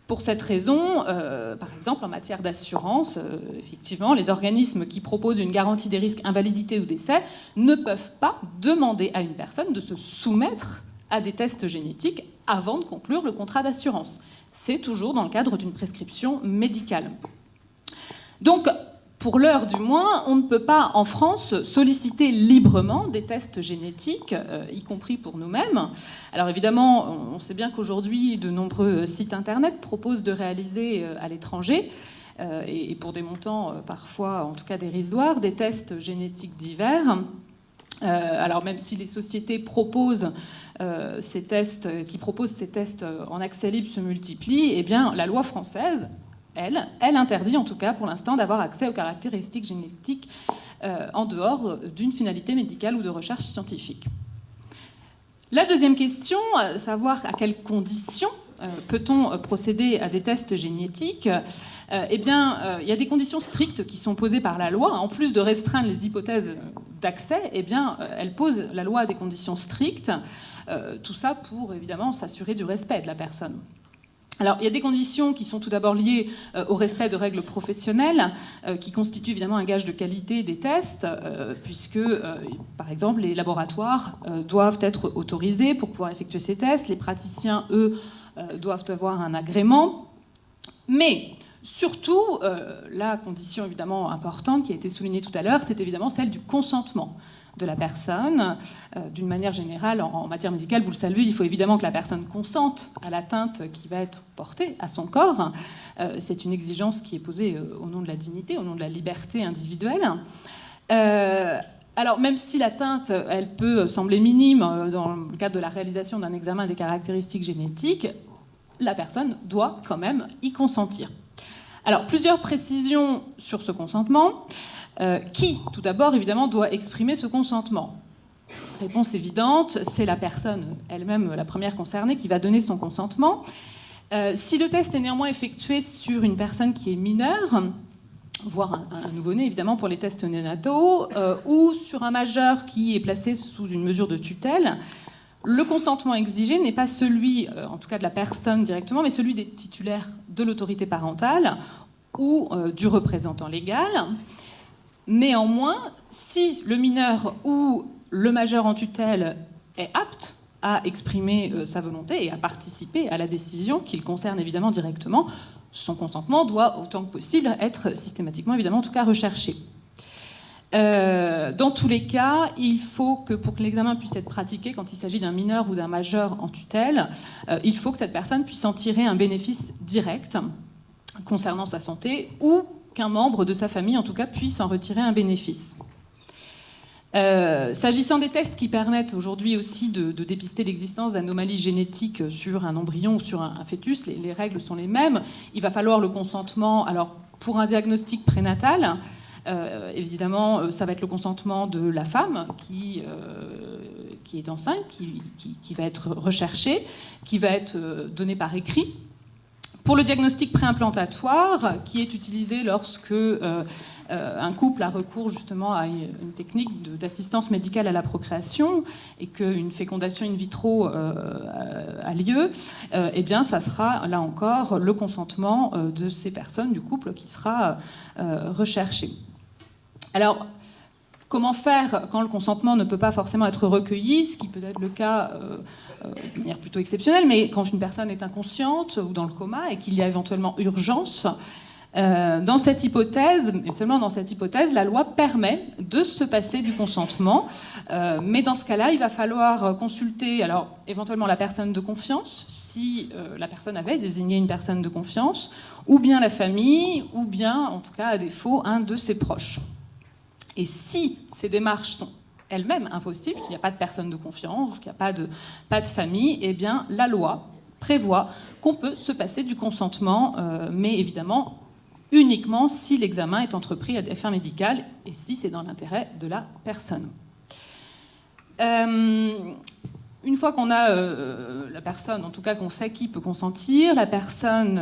Pour cette raison, par exemple, en matière d'assurance, effectivement, les organismes qui proposent une garantie des risques invalidité ou décès ne peuvent pas demander à une personne de se soumettre à des tests génétiques avant de conclure le contrat d'assurance. C'est toujours dans le cadre d'une prescription médicale. Donc, pour l'heure du moins, on ne peut pas en France solliciter librement des tests génétiques, y compris pour nous-mêmes. Alors évidemment, on sait bien qu'aujourd'hui, de nombreux sites internet proposent de réaliser à l'étranger, et pour des montants parfois, en tout cas dérisoires, des tests génétiques divers. Alors même si les sociétés proposent ces tests en accès libre se multiplient, eh bien la loi française, elle interdit en tout cas pour l'instant d'avoir accès aux caractéristiques génétiques en dehors d'une finalité médicale ou de recherche scientifique. La deuxième question, savoir à quelles conditions peut-on procéder à des tests génétiques. Eh bien, il y a des conditions strictes qui sont posées par la loi. En plus de restreindre les hypothèses d'accès, eh bien, elle pose la loi des conditions strictes. Tout ça pour évidemment s'assurer du respect de la personne. Alors, il y a des conditions qui sont tout d'abord liées au respect de règles professionnelles, qui constituent évidemment un gage de qualité des tests, puisque, par exemple, les laboratoires doivent être autorisés pour pouvoir effectuer ces tests. Les praticiens, eux, doivent avoir un agrément. Mais surtout, la condition évidemment importante qui a été soulignée tout à l'heure, c'est évidemment celle du consentement de la personne. D'une manière générale, en matière médicale, vous le savez, il faut évidemment que la personne consente à l'atteinte qui va être portée à son corps. C'est une exigence qui est posée au nom de la dignité, au nom de la liberté individuelle. Alors, même si l'atteinte, elle peut sembler minime dans le cadre de la réalisation d'un examen des caractéristiques génétiques, la personne doit quand même y consentir. Alors, plusieurs précisions sur ce consentement. Qui, tout d'abord, évidemment, doit exprimer ce consentement? Réponse évidente, c'est la personne elle-même, la première concernée, qui va donner son consentement. Si le test est néanmoins effectué sur une personne qui est mineure, voire un nouveau-né, évidemment, pour les tests néonataux, ou sur un majeur qui est placé sous une mesure de tutelle, le consentement exigé n'est pas celui, en tout cas de la personne directement, mais celui des titulaires de l'autorité parentale ou du représentant légal. Néanmoins, si le mineur ou le majeur en tutelle est apte à exprimer sa volonté et à participer à la décision qui le concerne évidemment directement, son consentement doit autant que possible être systématiquement, évidemment, en tout cas recherché. Dans tous les cas, il faut que pour que l'examen puisse être pratiqué, quand il s'agit d'un mineur ou d'un majeur en tutelle, il faut que cette personne puisse en tirer un bénéfice direct concernant sa santé ou qu'un membre de sa famille, en tout cas, puisse en retirer un bénéfice. S'agissant des tests qui permettent aujourd'hui aussi de dépister l'existence d'anomalies génétiques sur un embryon ou sur un fœtus, les règles sont les mêmes. Il va falloir le consentement, alors pour un diagnostic prénatal, évidemment, ça va être le consentement de la femme qui est enceinte, qui va être recherchée, qui va être donné par écrit. Pour le diagnostic préimplantatoire, qui est utilisé lorsque un couple a recours justement à une technique d'assistance médicale à la procréation et qu'une fécondation in vitro a lieu, eh bien, ça sera là encore le consentement de ces personnes du couple qui sera recherché. Alors, comment faire quand le consentement ne peut pas forcément être recueilli, ce qui peut être le cas de manière plutôt exceptionnelle, mais quand une personne est inconsciente ou dans le coma et qu'il y a éventuellement urgence, dans cette hypothèse, et seulement dans cette hypothèse, la loi permet de se passer du consentement, mais dans ce cas-là, il va falloir consulter alors, éventuellement la personne de confiance, si la personne avait désigné une personne de confiance, ou bien la famille, ou bien, en tout cas, à défaut, un de ses proches. Et si ces démarches sont elles-mêmes impossibles, s'il n'y a pas de personne de confiance, qu'il n'y a pas de famille, eh bien la loi prévoit qu'on peut se passer du consentement, mais évidemment uniquement si l'examen est entrepris à des fins médicales et si c'est dans l'intérêt de la personne. une fois qu'on a la personne, en tout cas qu'on sait qui peut consentir, la personne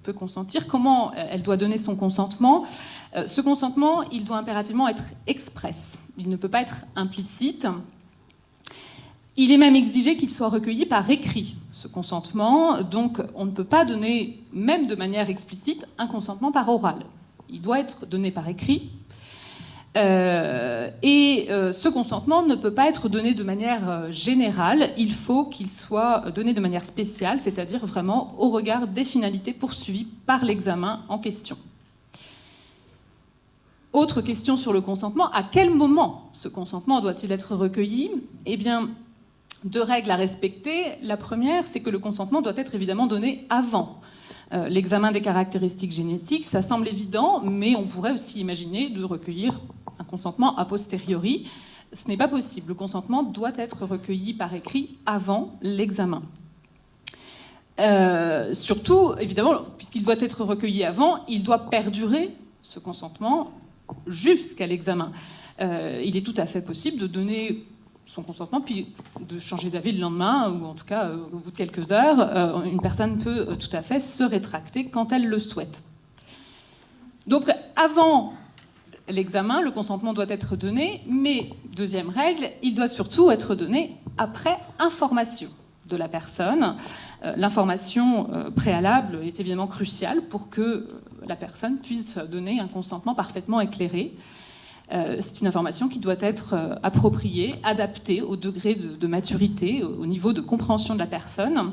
peut consentir, comment elle doit donner son consentement. Ce consentement, il doit impérativement être express. Il ne peut pas être implicite. Il est même exigé qu'il soit recueilli par écrit, ce consentement. Donc, on ne peut pas donner, même de manière explicite, un consentement par oral. Il doit être donné par écrit. Ce consentement ne peut pas être donné de manière générale. Il faut qu'il soit donné de manière spéciale, c'est-à-dire vraiment au regard des finalités poursuivies par l'examen en question. Autre question sur le consentement, à quel moment ce consentement doit-il être recueilli ? Eh bien, 2 règles à respecter. La première, c'est que le consentement doit être évidemment donné avant l'examen des caractéristiques génétiques. Ça semble évident, mais on pourrait aussi imaginer de recueillir un consentement a posteriori. Ce n'est pas possible. Le consentement doit être recueilli par écrit avant l'examen. Surtout, évidemment, puisqu'il doit être recueilli avant, il doit perdurer, ce consentement, jusqu'à l'examen. Il est tout à fait possible de donner son consentement, puis de changer d'avis le lendemain, ou en tout cas au bout de quelques heures. Une personne peut tout à fait se rétracter quand elle le souhaite. Donc, avant l'examen, le consentement doit être donné, mais, 2e règle, il doit surtout être donné après information de la personne. L'information préalable est évidemment cruciale pour que la personne puisse donner un consentement parfaitement éclairé. C'est une information qui doit être appropriée, adaptée au degré de maturité, au niveau de compréhension de la personne.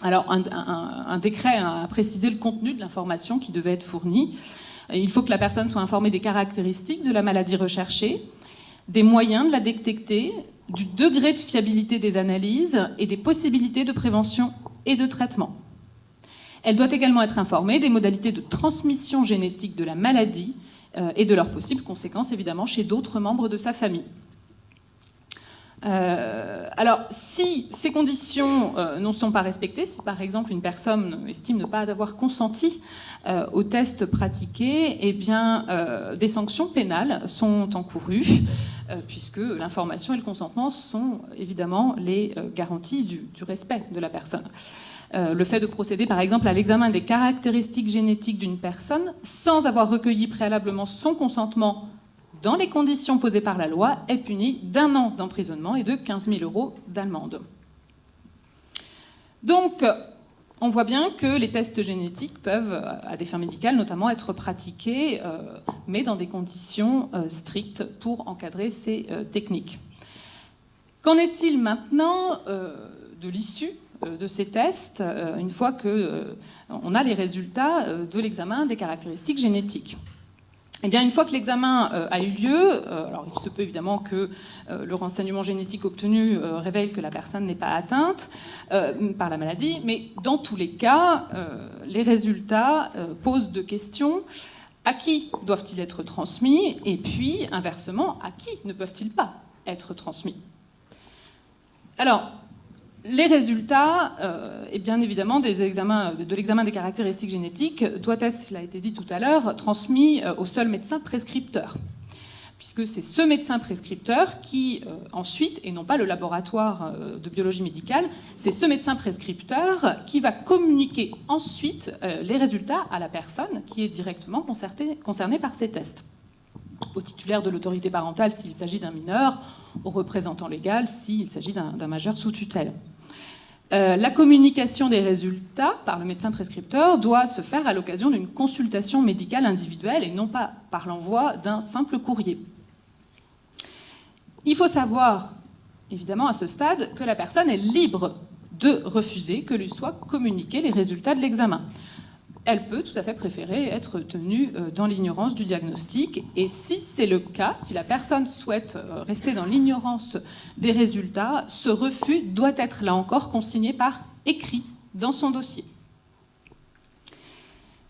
Alors, un décret a précisé le contenu de l'information qui devait être fournie. Il faut que la personne soit informée des caractéristiques de la maladie recherchée, des moyens de la détecter, du degré de fiabilité des analyses et des possibilités de prévention et de traitement. Elle doit également être informée des modalités de transmission génétique de la maladie et de leurs possibles conséquences, évidemment, chez d'autres membres de sa famille. Alors, si ces conditions ne sont pas respectées, si par exemple une personne estime ne pas avoir consenti aux tests pratiqués, eh bien, des sanctions pénales sont encourues, puisque l'information et le consentement sont évidemment les garanties du respect de la personne. Le fait de procéder par exemple à l'examen des caractéristiques génétiques d'une personne sans avoir recueilli préalablement son consentement dans les conditions posées par la loi est puni d'1 an d'emprisonnement et de 15 000 € d'amende. Donc, on voit bien que les tests génétiques peuvent, à des fins médicales notamment, être pratiqués, mais dans des conditions strictes pour encadrer ces techniques. Qu'en est-il maintenant de l'issue de ces tests, une fois qu'on a les résultats de l'examen des caractéristiques génétiques? Eh bien, une fois que l'examen a eu lieu, alors il se peut évidemment que le renseignement génétique obtenu révèle que la personne n'est pas atteinte par la maladie, mais dans tous les cas, les résultats posent 2 questions. À qui doivent-ils être transmis? Et puis, inversement, à qui ne peuvent-ils pas être transmis? Alors, les résultats, et bien évidemment, de l'examen des caractéristiques génétiques doivent être, cela a été dit tout à l'heure, transmis au seul médecin prescripteur. Puisque c'est ce médecin prescripteur qui, ensuite, et non pas le laboratoire de biologie médicale, c'est ce médecin prescripteur qui va communiquer ensuite les résultats à la personne qui est directement concernée par ces tests. Au titulaire de l'autorité parentale s'il s'agit d'un mineur, au représentant légal s'il s'agit d'un majeur sous tutelle. La communication des résultats par le médecin prescripteur doit se faire à l'occasion d'une consultation médicale individuelle et non pas par l'envoi d'un simple courrier. Il faut savoir, évidemment, à ce stade, que la personne est libre de refuser que lui soient communiqués les résultats de l'examen. Elle peut tout à fait préférer être tenue dans l'ignorance du diagnostic. Et si c'est le cas, si la personne souhaite rester dans l'ignorance des résultats, ce refus doit être, là encore, consigné par écrit dans son dossier.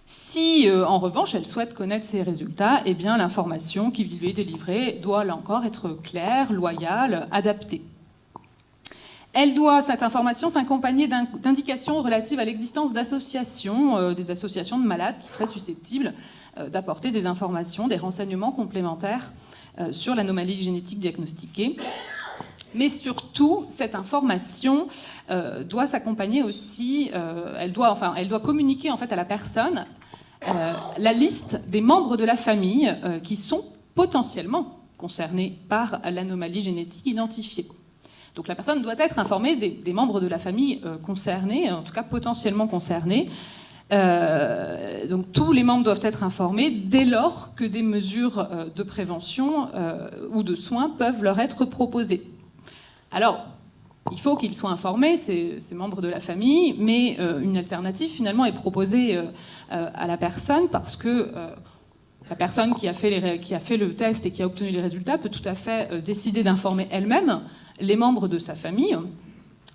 Si, en revanche, elle souhaite connaître ces résultats, eh bien, l'information qui lui est délivrée doit, là encore, être claire, loyale, adaptée. Elle doit, cette information, s'accompagner d'indications relatives à l'existence d'associations, des associations de malades qui seraient susceptibles d'apporter des informations, des renseignements complémentaires sur l'anomalie génétique diagnostiquée. Mais surtout, cette information doit s'accompagner aussi, elle doit communiquer en fait à la personne la liste des membres de la famille qui sont potentiellement concernés par l'anomalie génétique identifiée. Donc la personne doit être informée des membres de la famille concernés, en tout cas potentiellement concernés. Donc tous les membres doivent être informés dès lors que des mesures de prévention ou de soins peuvent leur être proposées. Alors, il faut qu'ils soient informés, ces membres de la famille, mais une alternative finalement est proposée à la personne parce que la personne qui a fait le test et qui a obtenu les résultats peut tout à fait décider d'informer elle-même les membres de sa famille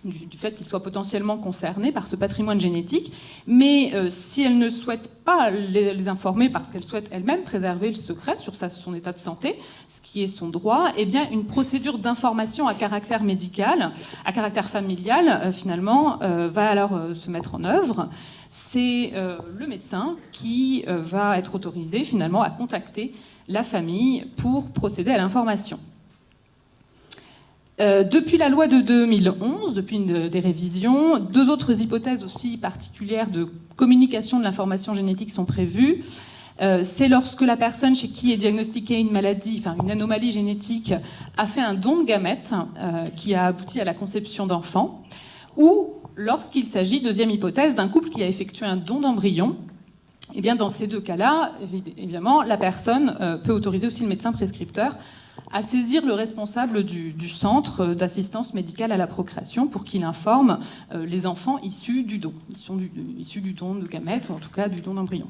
du fait qu'ils soient potentiellement concernés par ce patrimoine génétique, mais si elle ne souhaite pas les informer parce qu'elle souhaite elle-même préserver le secret sur son état de santé, ce qui est son droit, eh bien une procédure d'information à caractère médical, à caractère familial, finalement, va alors se mettre en œuvre. C'est le médecin qui va être autorisé finalement à contacter la famille pour procéder à l'information. Depuis la loi de 2011, depuis des révisions, 2 autres hypothèses aussi particulières de communication de l'information génétique sont prévues. C'est lorsque la personne chez qui est diagnostiquée une maladie, enfin une anomalie génétique, a fait un don de gamètes qui a abouti à la conception d'enfants, ou lorsqu'il s'agit, deuxième hypothèse, d'un couple qui a effectué un don d'embryon. Et bien dans ces 2 cas-là, évidemment, la personne peut autoriser aussi le médecin prescripteur à saisir le responsable du centre d'assistance médicale à la procréation pour qu'il informe les enfants issus du don, issus du don de gamètes ou en tout cas du don d'embryon.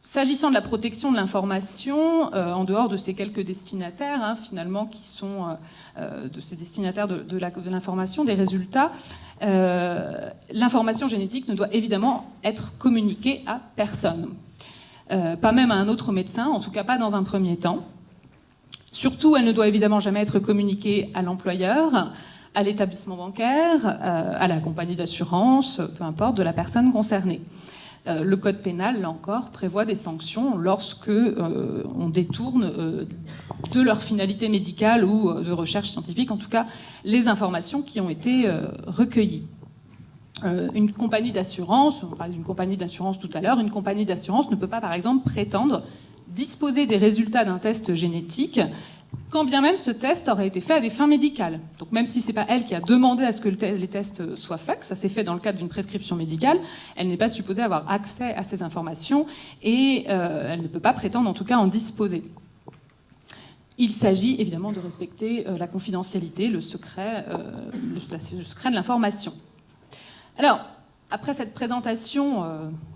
S'agissant de la protection de l'information, en dehors de ces quelques destinataires, finalement, qui sont de ces destinataires de l'information, des résultats, l'information génétique ne doit évidemment être communiquée à personne. Pas même à un autre médecin, en tout cas pas dans un premier temps. Surtout, elle ne doit évidemment jamais être communiquée à l'employeur, à l'établissement bancaire, à la compagnie d'assurance, peu importe, de la personne concernée. Le code pénal, là encore, prévoit des sanctions lorsque on détourne de leur finalité médicale ou de recherche scientifique, en tout cas, les informations qui ont été recueillies. Une compagnie d'assurance, on parlait d'une compagnie d'assurance tout à l'heure, une compagnie d'assurance ne peut pas, par exemple, prétendre disposer des résultats d'un test génétique, quand bien même ce test aurait été fait à des fins médicales. Donc même si ce n'est pas elle qui a demandé à ce que les tests soient faits, que ça s'est fait dans le cadre d'une prescription médicale, elle n'est pas supposée avoir accès à ces informations et elle ne peut pas prétendre en tout cas en disposer. Il s'agit évidemment de respecter la confidentialité, le secret de l'information. Alors, après cette présentation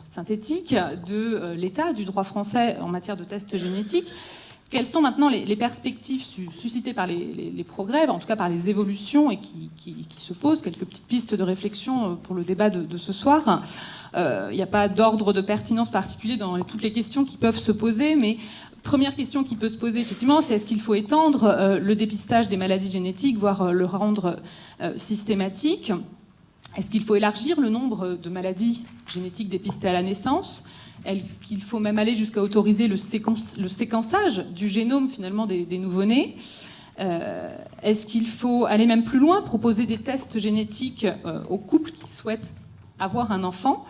synthétique de l'état du droit français en matière de tests génétiques, quelles sont maintenant les perspectives suscitées par les progrès, en tout cas par les évolutions et qui se posent, quelques petites pistes de réflexion pour le débat de ce soir. Il n'y a pas d'ordre de pertinence particulier dans toutes les questions qui peuvent se poser, mais première question qui peut se poser effectivement, c'est est-ce qu'il faut étendre le dépistage des maladies génétiques, voire le rendre systématique ? Est-ce qu'il faut élargir le nombre de maladies génétiques dépistées à la naissance ? Est-ce qu'il faut même aller jusqu'à autoriser le séquençage du génome finalement des nouveau-nés ? Est-ce qu'il faut aller même plus loin, proposer des tests génétiques aux couples qui souhaitent avoir un enfant,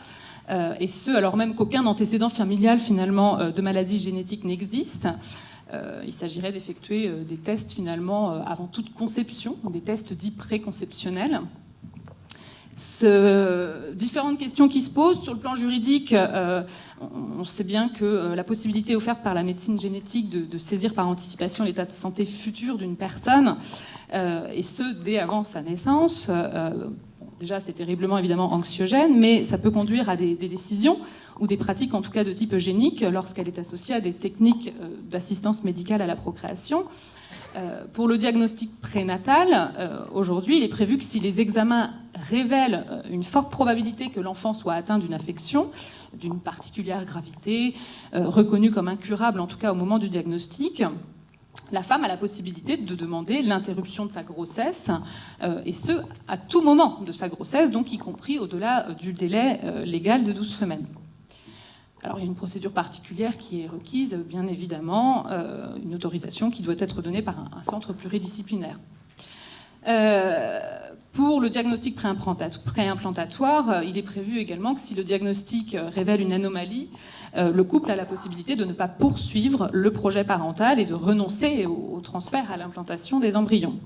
et ce alors même qu'aucun antécédent familial finalement de maladie génétique n'existe ? Il s'agirait d'effectuer des tests finalement avant toute conception, des tests dits préconceptionnels. Différentes questions qui se posent. Sur le plan juridique, on sait bien que la possibilité offerte par la médecine génétique de saisir par anticipation l'état de santé futur d'une personne, et ce, dès avant sa naissance, déjà c'est terriblement évidemment anxiogène, mais ça peut conduire à des décisions ou des pratiques en tout cas de type eugénique lorsqu'elle est associée à des techniques d'assistance médicale à la procréation. Pour le diagnostic prénatal, aujourd'hui, il est prévu que si les examens révèlent une forte probabilité que l'enfant soit atteint d'une affection, d'une particulière gravité, reconnue comme incurable en tout cas au moment du diagnostic, la femme a la possibilité de demander l'interruption de sa grossesse, et ce, à tout moment de sa grossesse, donc y compris au-delà du délai légal de 12 semaines. Alors il y a une procédure particulière qui est requise, bien évidemment, une autorisation qui doit être donnée par un centre pluridisciplinaire. Pour le diagnostic préimplantatoire, il est prévu également que si le diagnostic révèle une anomalie, le couple a la possibilité de ne pas poursuivre le projet parental et de renoncer au transfert à l'implantation des embryons.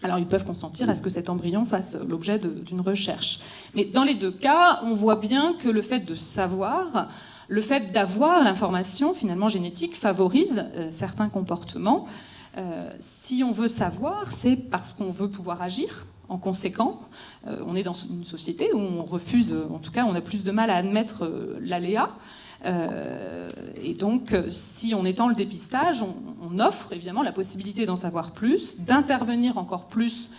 Alors ils peuvent consentir à ce que cet embryon fasse l'objet d'une recherche. Mais dans les deux cas, on voit bien que le fait de savoir, le fait d'avoir l'information finalement génétique favorise certains comportements. Si on veut savoir, c'est parce qu'on veut pouvoir agir. En conséquent, on est dans une société où on refuse, en tout cas on a plus de mal à admettre l'aléa. Et donc, si on étend le dépistage, on offre évidemment la possibilité d'en savoir plus, d'intervenir encore plus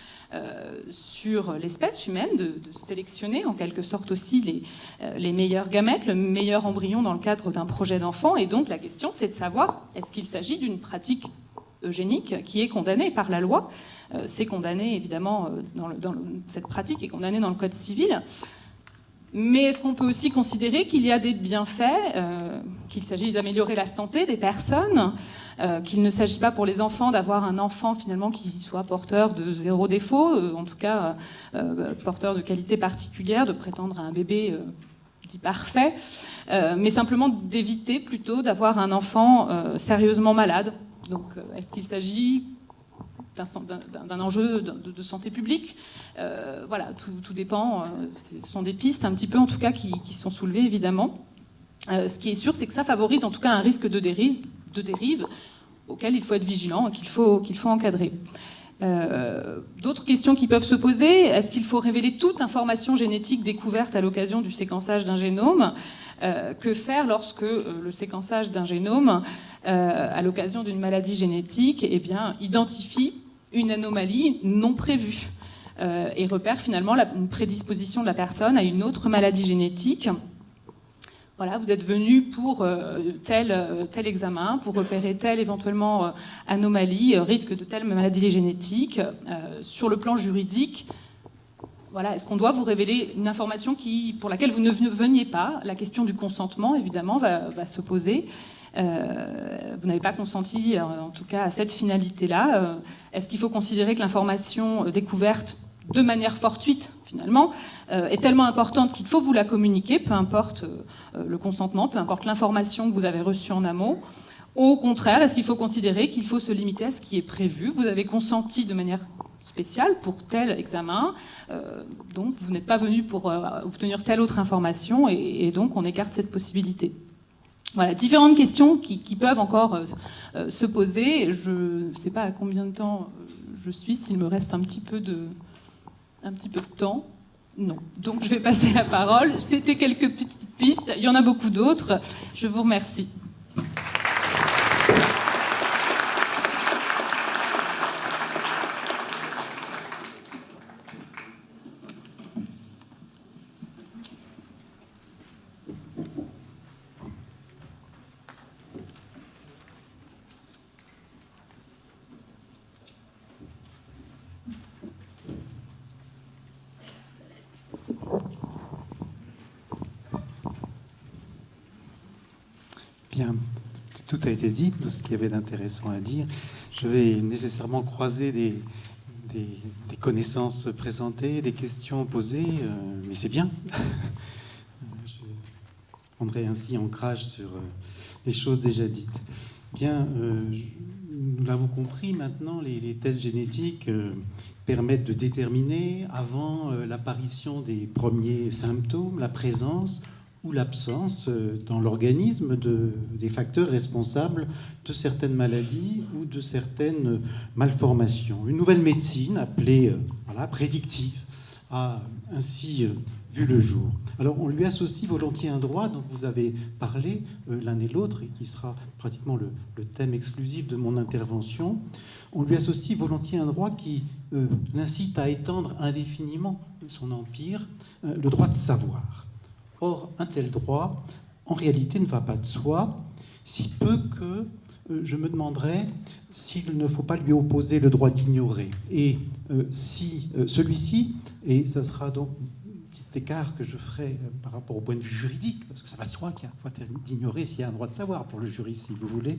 sur l'espèce humaine, de sélectionner en quelque sorte aussi les meilleurs gamètes, le meilleur embryon dans le cadre d'un projet d'enfant. Et donc la question, c'est de savoir, est-ce qu'il s'agit d'une pratique eugénique qui est condamnée par la loi? C'est condamné évidemment, cette pratique est condamnée dans le Code civil. Mais est-ce qu'on peut aussi considérer qu'il y a des bienfaits, qu'il s'agit d'améliorer la santé des personnes, qu'il ne s'agit pas pour les enfants d'avoir un enfant finalement qui soit porteur de zéro défaut, en tout cas porteur de qualités particulières, de prétendre à un bébé dit parfait, mais simplement d'éviter plutôt d'avoir un enfant sérieusement malade. Donc est-ce qu'il s'agit d'un enjeu de santé publique? Voilà, tout dépend. Ce sont des pistes un petit peu, en tout cas, qui sont soulevées, évidemment. Ce qui est sûr, c'est que ça favorise, en tout cas, un risque de dérive auquel il faut être vigilant et qu'il faut encadrer. D'autres questions qui peuvent se poser: est-ce qu'il faut révéler toute information génétique découverte à l'occasion du séquençage d'un génome? Que faire lorsque le séquençage d'un génome, à l'occasion d'une maladie génétique, identifie une anomalie non prévue et repère finalement une prédisposition de la personne à une autre maladie génétique? Voilà, vous êtes venu pour tel examen, pour repérer telle éventuellement anomalie, risque de telle maladie génétique. Sur le plan juridique, voilà, est-ce qu'on doit vous révéler une information pour laquelle vous ne veniez pas? La question du consentement, évidemment, va se poser. Vous n'avez pas consenti, en tout cas, à cette finalité-là. Est-ce qu'il faut considérer que l'information découverte de manière fortuite, finalement, est tellement importante qu'il faut vous la communiquer, peu importe le consentement, peu importe l'information que vous avez reçue en amont? Au contraire, est-ce qu'il faut considérer qu'il faut se limiter à ce qui est prévu? Vous avez consenti de manière spéciale pour tel examen, donc vous n'êtes pas venu pour obtenir telle autre information, et donc on écarte cette possibilité. Voilà, différentes questions qui peuvent encore se poser. Je ne sais pas à combien de temps je suis, s'il me reste un petit peu de temps. Non. Donc je vais passer la parole. C'était quelques petites pistes. Il y en a beaucoup d'autres. Je vous remercie. Bien, tout a été dit, tout ce qu'il y avait d'intéressant à dire. Je vais nécessairement croiser des connaissances présentées, des questions posées, mais c'est bien. Je prendrai ainsi ancrage sur les choses déjà dites. Bien, nous l'avons compris, maintenant, les tests génétiques permettent de déterminer, avant l'apparition des premiers symptômes, la présence ou l'absence dans l'organisme des facteurs responsables de certaines maladies ou de certaines malformations. Une nouvelle médecine appelée prédictive a ainsi vu le jour. Alors on lui associe volontiers un droit dont vous avez parlé l'un et l'autre et qui sera pratiquement le thème exclusif de mon intervention. On lui associe volontiers un droit qui l'incite à étendre indéfiniment son empire, le droit de savoir. Or, un tel droit, en réalité, ne va pas de soi, si peu que je me demanderais s'il ne faut pas lui opposer le droit d'ignorer. Et si celui-ci, et ça sera donc une petite petit écart que je ferai par rapport au point de vue juridique, parce que ça va de soi qu'il y a un droit d'ignorer s'il y a un droit de savoir pour le juriste, si vous voulez,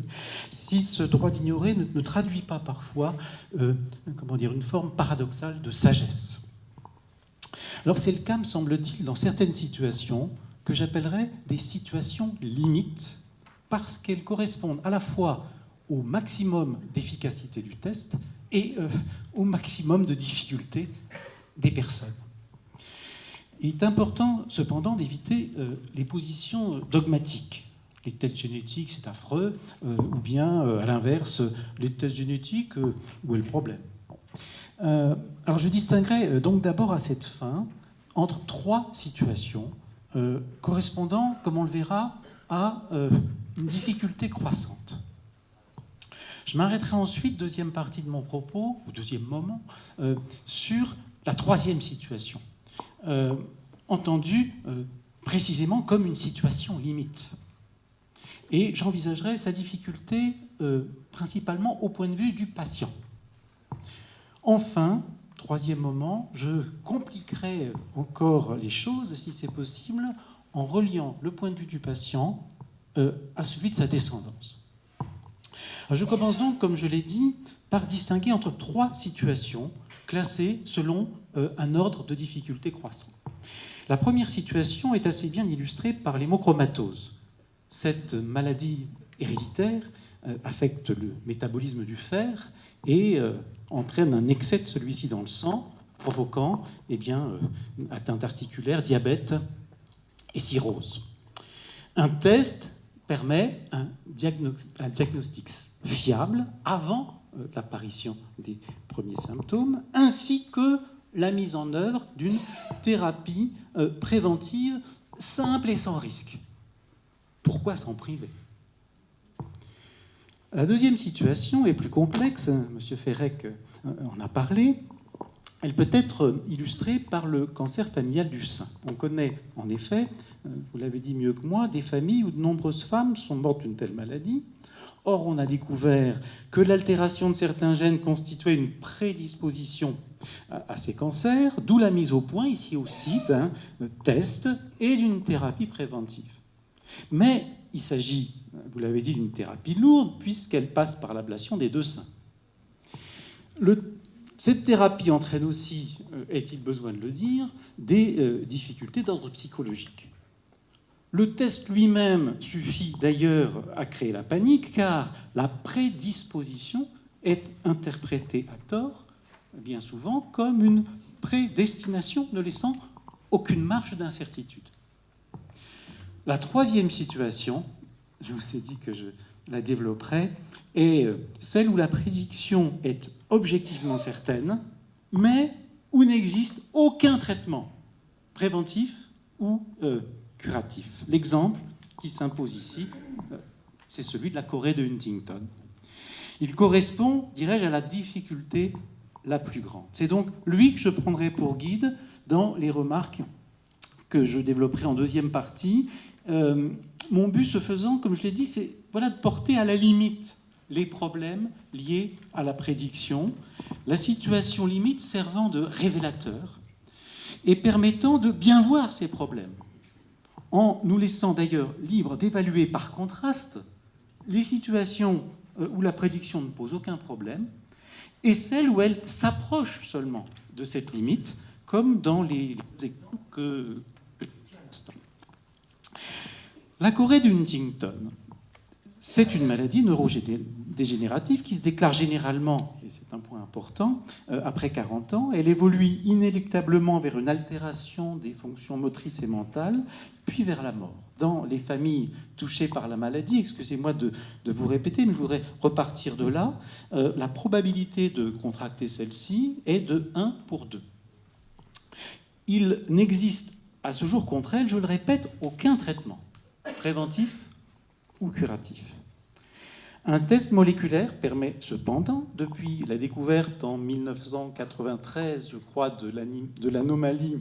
si ce droit d'ignorer ne traduit pas parfois une forme paradoxale de sagesse. Alors c'est le cas, me semble-t-il, dans certaines situations que j'appellerais des situations limites, parce qu'elles correspondent à la fois au maximum d'efficacité du test et au maximum de difficulté des personnes. Il est important, cependant, d'éviter les positions dogmatiques. Les tests génétiques, c'est affreux, ou bien, à l'inverse, les tests génétiques, où est le problème? Alors je distinguerai donc d'abord à cette fin entre trois situations correspondant, comme on le verra, à une difficulté croissante. Je m'arrêterai ensuite, deuxième partie de mon propos, ou deuxième moment, sur la troisième situation, entendue précisément comme une situation limite. Et j'envisagerai sa difficulté principalement au point de vue du patient. Enfin, troisième moment, je compliquerai encore les choses, si c'est possible, en reliant le point de vue du patient à celui de sa descendance. Alors je commence donc, comme je l'ai dit, par distinguer entre trois situations classées selon un ordre de difficulté croissant. La première situation est assez bien illustrée par l'hémochromatose. Cette maladie héréditaire affecte le métabolisme du fer et entraîne un excès de celui-ci dans le sang, provoquant atteinte articulaire, diabète et cirrhose. Un test permet un diagnostic fiable avant l'apparition des premiers symptômes, ainsi que la mise en œuvre d'une thérapie préventive simple et sans risque. Pourquoi s'en priver? La deuxième situation est plus complexe, M. Ferrec en a parlé. Elle peut être illustrée par le cancer familial du sein. On connaît en effet, vous l'avez dit mieux que moi, des familles où de nombreuses femmes sont mortes d'une telle maladie. Or, on a découvert que l'altération de certains gènes constituait une prédisposition à ces cancers, d'où la mise au point ici aussi d'un test et d'une thérapie préventive. Mais il s'agit, vous l'avez dit, d'une thérapie lourde puisqu'elle passe par l'ablation des deux seins. Cette thérapie entraîne aussi, est-il besoin de le dire, des difficultés d'ordre psychologique. Le test lui-même suffit d'ailleurs à créer la panique, car la prédisposition est interprétée à tort, bien souvent, comme une prédestination ne laissant aucune marge d'incertitude. La troisième situation, je vous ai dit que je la développerai, est celle où la prédiction est objectivement certaine, mais où n'existe aucun traitement préventif ou curatif. L'exemple qui s'impose ici, c'est celui de la chorée de Huntington. Il correspond, dirais-je, à la difficulté la plus grande. C'est donc lui que je prendrai pour guide dans les remarques que je développerai en deuxième partie. Mon but, ce faisant, comme je l'ai dit, c'est de porter à la limite les problèmes liés à la prédiction, la situation limite servant de révélateur et permettant de bien voir ces problèmes, en nous laissant d'ailleurs libres d'évaluer par contraste les situations où la prédiction ne pose aucun problème et celles où elle s'approche seulement de cette limite, comme dans les exemples que la chorée de Huntington, c'est une maladie neurodégénérative qui se déclare généralement, et c'est un point important, après 40 ans. Elle évolue inéluctablement vers une altération des fonctions motrices et mentales, puis vers la mort. Dans les familles touchées par la maladie, excusez-moi de vous répéter, mais je voudrais repartir de là, la probabilité de contracter celle-ci est de 1 pour 2. Il n'existe à ce jour contre elle, je le répète, aucun traitement préventif ou curatif. Un test moléculaire permet cependant, depuis la découverte en 1993, je crois, de l'anomalie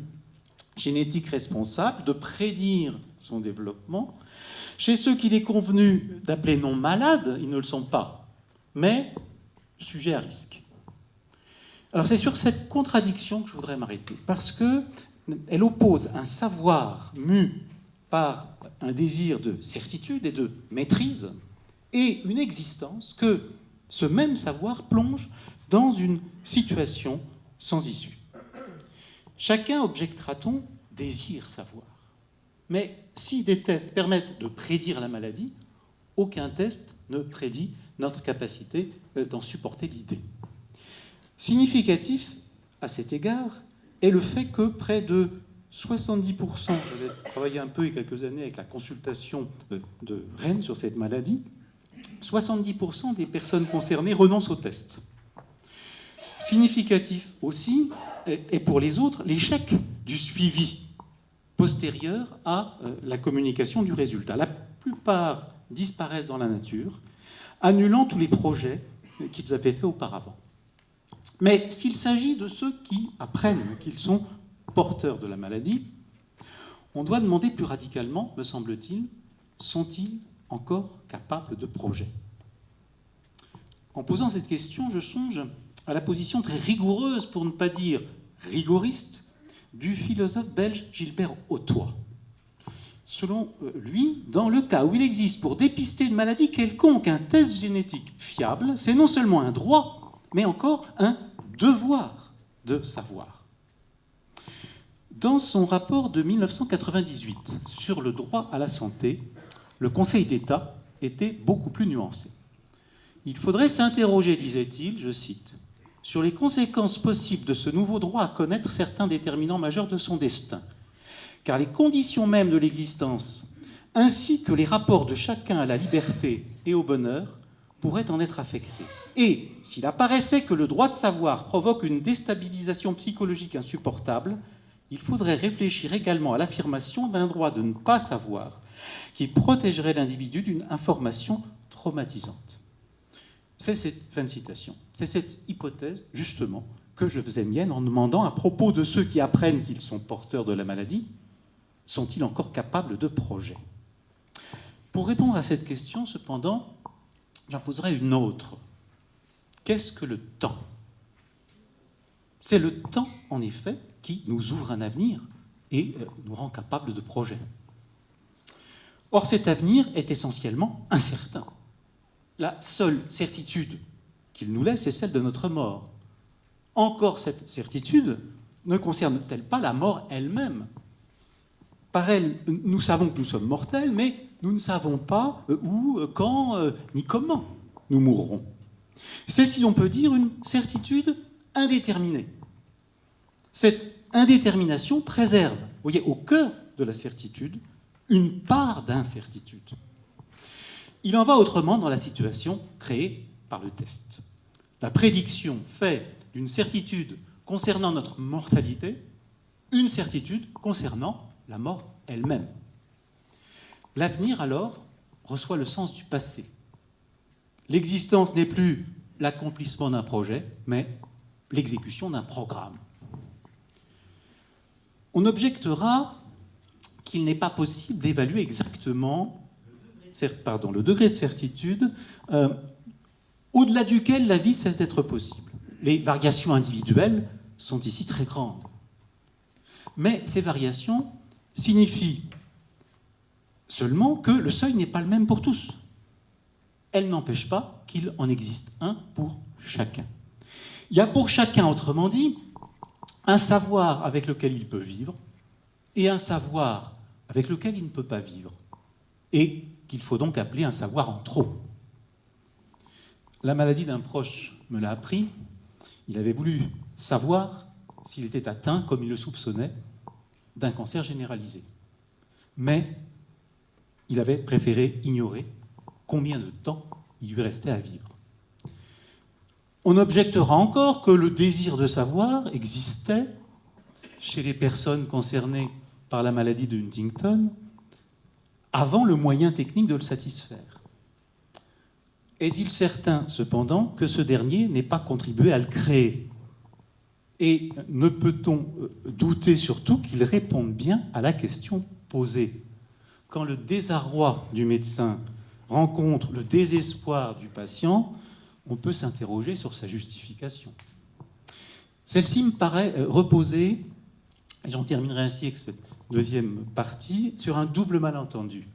génétique responsable, de prédire son développement. Chez ceux qu'il est convenu d'appeler non malades, ils ne le sont pas, mais sujets à risque. Alors c'est sur cette contradiction que je voudrais m'arrêter, parce qu'elle oppose un savoir mu par un désir de certitude et de maîtrise et une existence que ce même savoir plonge dans une situation sans issue. Chacun, objectera-t-on, désire savoir. Mais si des tests permettent de prédire la maladie, aucun test ne prédit notre capacité d'en supporter l'idée. Significatif à cet égard est le fait que près de 70%, j'avais travaillé un peu il y a quelques années avec la consultation de Rennes sur cette maladie, 70% des personnes concernées renoncent au test. Significatif aussi, et pour les autres, l'échec du suivi postérieur à la communication du résultat. La plupart disparaissent dans la nature, annulant tous les projets qu'ils avaient faits auparavant. Mais s'il s'agit de ceux qui apprennent qu'ils sont porteurs de la maladie, on doit demander plus radicalement, me semble-t-il, sont-ils encore capables de projet? En posant cette question, je songe à la position très rigoureuse, pour ne pas dire rigoriste, du philosophe belge Gilbert Ottoy. Selon lui, dans le cas où il existe pour dépister une maladie quelconque un test génétique fiable, c'est non seulement un droit, mais encore un devoir de savoir. Dans son rapport de 1998 sur le droit à la santé, le Conseil d'État était beaucoup plus nuancé. Il faudrait s'interroger, disait-il, je cite, sur les conséquences possibles de ce nouveau droit à connaître certains déterminants majeurs de son destin, car les conditions mêmes de l'existence, ainsi que les rapports de chacun à la liberté et au bonheur, pourraient en être affectés. Et s'il apparaissait que le droit de savoir provoque une déstabilisation psychologique insupportable, il faudrait réfléchir également à l'affirmation d'un droit de ne pas savoir qui protégerait l'individu d'une information traumatisante. C'est cette fin de citation. C'est cette hypothèse, justement, que je faisais mienne en demandant à propos de ceux qui apprennent qu'ils sont porteurs de la maladie, sont-ils encore capables de projet? Pour répondre à cette question, cependant, j'en poserai une autre. Qu'est-ce que le temps? C'est le temps, en effet, qui nous ouvre un avenir et nous rend capables de projet. Or, cet avenir est essentiellement incertain. La seule certitude qu'il nous laisse est celle de notre mort. Encore cette certitude ne concerne-t-elle pas la mort elle-même? Par elle, nous savons que nous sommes mortels, mais nous ne savons pas où, quand, ni comment nous mourrons. C'est, si on peut dire, une certitude indéterminée. Cette indétermination préserve, vous voyez, au cœur de la certitude, une part d'incertitude. Il en va autrement dans la situation créée par le test. La prédiction fait d'une certitude concernant notre mortalité une certitude concernant la mort elle-même. L'avenir, alors, reçoit le sens du passé. L'existence n'est plus l'accomplissement d'un projet, mais l'exécution d'un programme. On objectera qu'il n'est pas possible d'évaluer exactement le degré de certitude au-delà duquel la vie cesse d'être possible. Les variations individuelles sont ici très grandes. Mais ces variations signifient seulement que le seuil n'est pas le même pour tous. Elles n'empêchent pas qu'il en existe un pour chacun. Il y a pour chacun, autrement dit, un savoir avec lequel il peut vivre et un savoir avec lequel il ne peut pas vivre, et qu'il faut donc appeler un savoir en trop. La maladie d'un proche me l'a appris. Il avait voulu savoir s'il était atteint, comme il le soupçonnait, d'un cancer généralisé. Mais il avait préféré ignorer combien de temps il lui restait à vivre. On objectera encore que le désir de savoir existait chez les personnes concernées par la maladie de Huntington avant le moyen technique de le satisfaire. Est-il certain, cependant, que ce dernier n'ait pas contribué à le créer? Et ne peut-on douter surtout qu'il réponde bien à la question posée? Quand le désarroi du médecin rencontre le désespoir du patient, on peut s'interroger sur sa justification. Celle-ci me paraît reposer, et j'en terminerai ainsi avec cette deuxième partie, sur un double malentendu.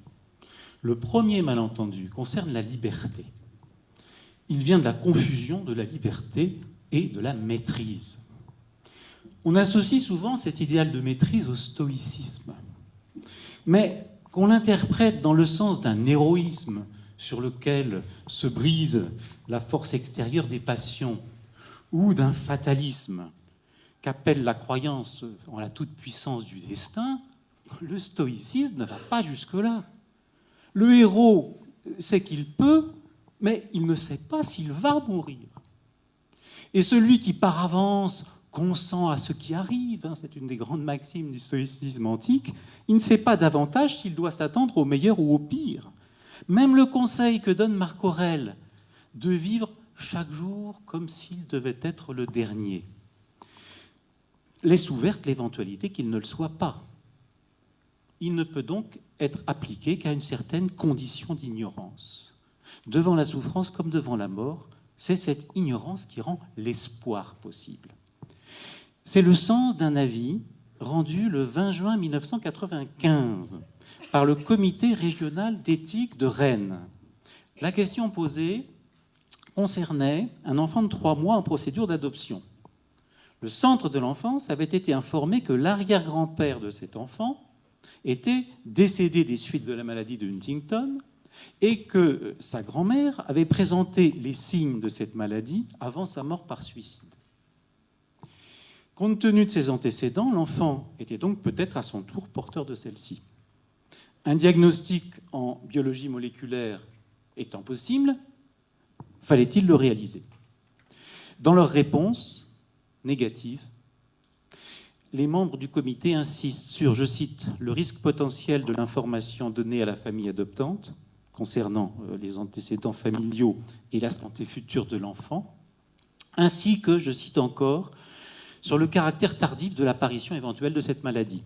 Le premier malentendu concerne la liberté. Il vient de la confusion de la liberté et de la maîtrise. On associe souvent cet idéal de maîtrise au stoïcisme. Mais qu'on l'interprète dans le sens d'un héroïsme sur lequel se brise la force extérieure des passions, ou d'un fatalisme qu'appelle la croyance en la toute-puissance du destin, le stoïcisme ne va pas jusque-là. Le héros sait qu'il peut, mais il ne sait pas s'il va mourir. Et celui qui par avance consent à ce qui arrive, c'est une des grandes maximes du stoïcisme antique, il ne sait pas davantage s'il doit s'attendre au meilleur ou au pire. Même le conseil que donne Marc Aurèle de vivre chaque jour comme s'il devait être le dernier laisse ouverte l'éventualité qu'il ne le soit pas. Il ne peut donc être appliqué qu'à une certaine condition d'ignorance. Devant la souffrance comme devant la mort, c'est cette ignorance qui rend l'espoir possible. C'est le sens d'un avis rendu le 20 juin 1995 par le Comité régional d'éthique de Rennes. La question posée concernait un enfant de 3 mois en procédure d'adoption. Le centre de l'enfance avait été informé que l'arrière-grand-père de cet enfant était décédé des suites de la maladie de Huntington et que sa grand-mère avait présenté les signes de cette maladie avant sa mort par suicide. Compte tenu de ses antécédents, l'enfant était donc peut-être à son tour porteur de celle-ci. Un diagnostic en biologie moléculaire étant possible, fallait-il le réaliser? Dans leur réponse négative, les membres du comité insistent sur, je cite, le risque potentiel de l'information donnée à la famille adoptante concernant les antécédents familiaux et la santé future de l'enfant, ainsi que, je cite encore, sur le caractère tardif de l'apparition éventuelle de cette maladie.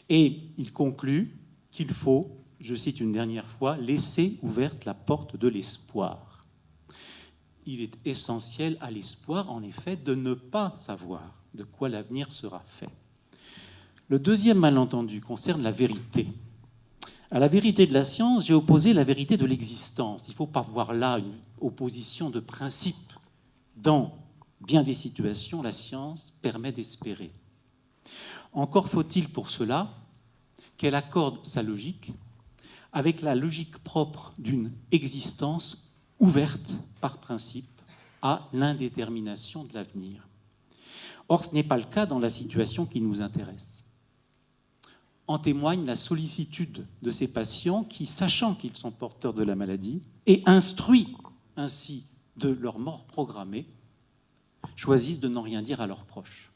Et il conclut qu'il faut, je cite une dernière fois, laisser ouverte la porte de l'espoir. Il est essentiel à l'espoir, en effet, de ne pas savoir de quoi l'avenir sera fait. Le deuxième malentendu concerne la vérité. À la vérité de la science, j'ai opposé la vérité de l'existence. Il ne faut pas voir là une opposition de principe. Dans bien des situations, la science permet d'espérer. Encore faut-il pour cela qu'elle accorde sa logique avec la logique propre d'une existence ouverte par principe à l'indétermination de l'avenir. Or, ce n'est pas le cas dans la situation qui nous intéresse. En témoigne la sollicitude de ces patients qui, sachant qu'ils sont porteurs de la maladie et instruits ainsi de leur mort programmée, choisissent de n'en rien dire à leurs proches.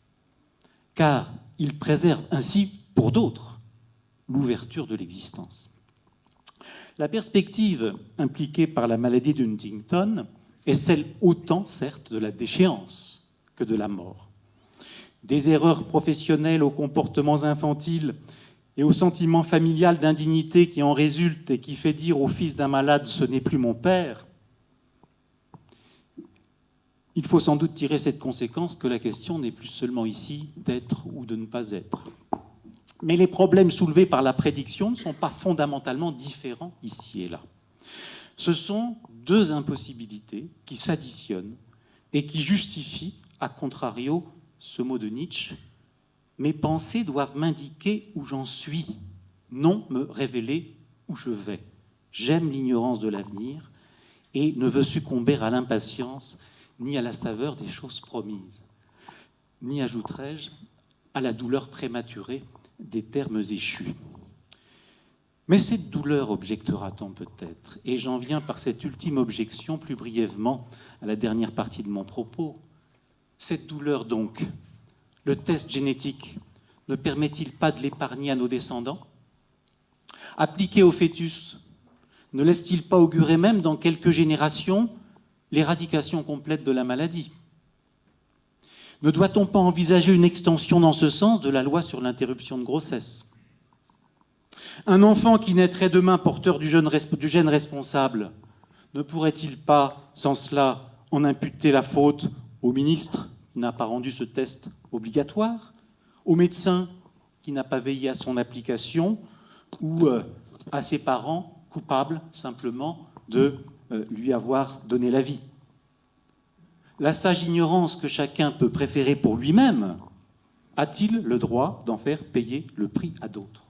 Car ils préservent ainsi, pour d'autres, l'ouverture de l'existence. La perspective impliquée par la maladie de Huntington est celle autant, certes, de la déchéance que de la mort. Des erreurs professionnelles aux comportements infantiles et au sentiment familial d'indignité qui en résulte et qui fait dire au fils d'un malade « ce n'est plus mon père », il faut sans doute tirer cette conséquence que la question n'est plus seulement ici d'être ou de ne pas être. Mais les problèmes soulevés par la prédiction ne sont pas fondamentalement différents ici et là. Ce sont deux impossibilités qui s'additionnent et qui justifient, à contrario, ce mot de Nietzsche, « Mes pensées doivent m'indiquer où j'en suis, non me révéler où je vais. J'aime l'ignorance de l'avenir et ne veux succomber à l'impatience ni à la saveur des choses promises, ni, ajouterai-je, à la douleur prématurée des termes échus. » Mais cette douleur, objectera-t-on peut-être, et j'en viens par cette ultime objection plus brièvement à la dernière partie de mon propos. Cette douleur donc, le test génétique ne permet-il pas de l'épargner à nos descendants? Appliqué au fœtus, ne laisse-t-il pas augurer même dans quelques générations l'éradication complète de la maladie? Ne doit-on pas envisager une extension dans ce sens de la loi sur l'interruption de grossesse? Un enfant qui naîtrait demain porteur du gène responsable, ne pourrait-il pas, sans cela, en imputer la faute au ministre qui n'a pas rendu ce test obligatoire, au médecin qui n'a pas veillé à son application, ou à ses parents coupables simplement de lui avoir donné la vie. La sage ignorance que chacun peut préférer pour lui-même, a-t-il le droit d'en faire payer le prix à d'autres?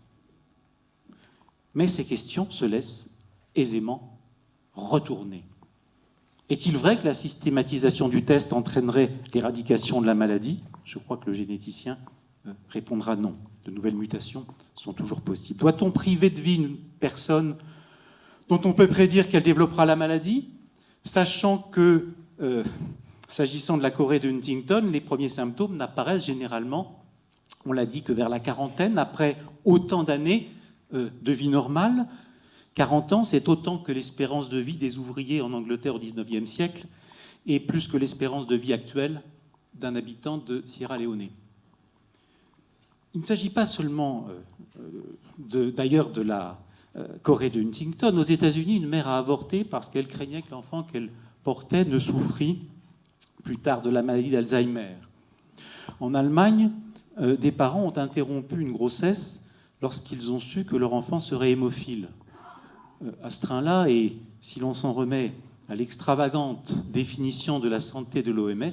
Mais ces questions se laissent aisément retourner. Est-il vrai que la systématisation du test entraînerait l'éradication de la maladie? Je crois que le généticien répondra non. De nouvelles mutations sont toujours possibles. Doit-on priver de vie une personne dont on peut prédire qu'elle développera la maladie, sachant que, s'agissant de la chorée de Huntington, les premiers symptômes n'apparaissent généralement, on l'a dit, que vers la quarantaine, après autant d'années de vie normale. 40 ans, c'est autant que l'espérance de vie des ouvriers en Angleterre au XIXe siècle, et plus que l'espérance de vie actuelle d'un habitant de Sierra Leone. Il ne s'agit pas seulement, d'ailleurs, de la chorée de Huntington. Aux États-Unis, une mère a avorté parce qu'elle craignait que l'enfant qu'elle portait ne souffrît plus tard de la maladie d'Alzheimer. En Allemagne, des parents ont interrompu une grossesse lorsqu'ils ont su que leur enfant serait hémophile. À ce train-là, et si l'on s'en remet à l'extravagante définition de la santé de l'OMS,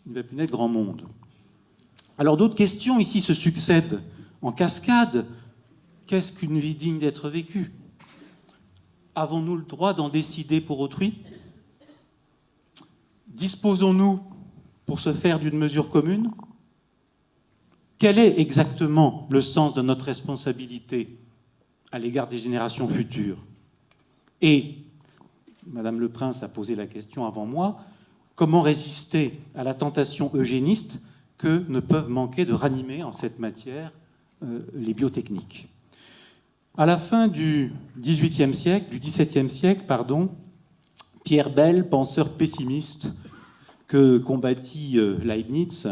il ne va plus naître grand monde. Alors d'autres questions ici se succèdent en cascade. Qu'est-ce qu'une vie digne d'être vécue? Avons-nous le droit d'en décider pour autrui? Disposons-nous pour se faire d'une mesure commune? Quel est exactement le sens de notre responsabilité à l'égard des générations futures? Et Madame Le Prince a posé la question avant moi, comment résister à la tentation eugéniste que ne peuvent manquer de ranimer en cette matière les biotechniques? À la fin du XVIIe siècle, du XVIIe siècle, Pierre Bell, penseur pessimiste que combattit Leibniz,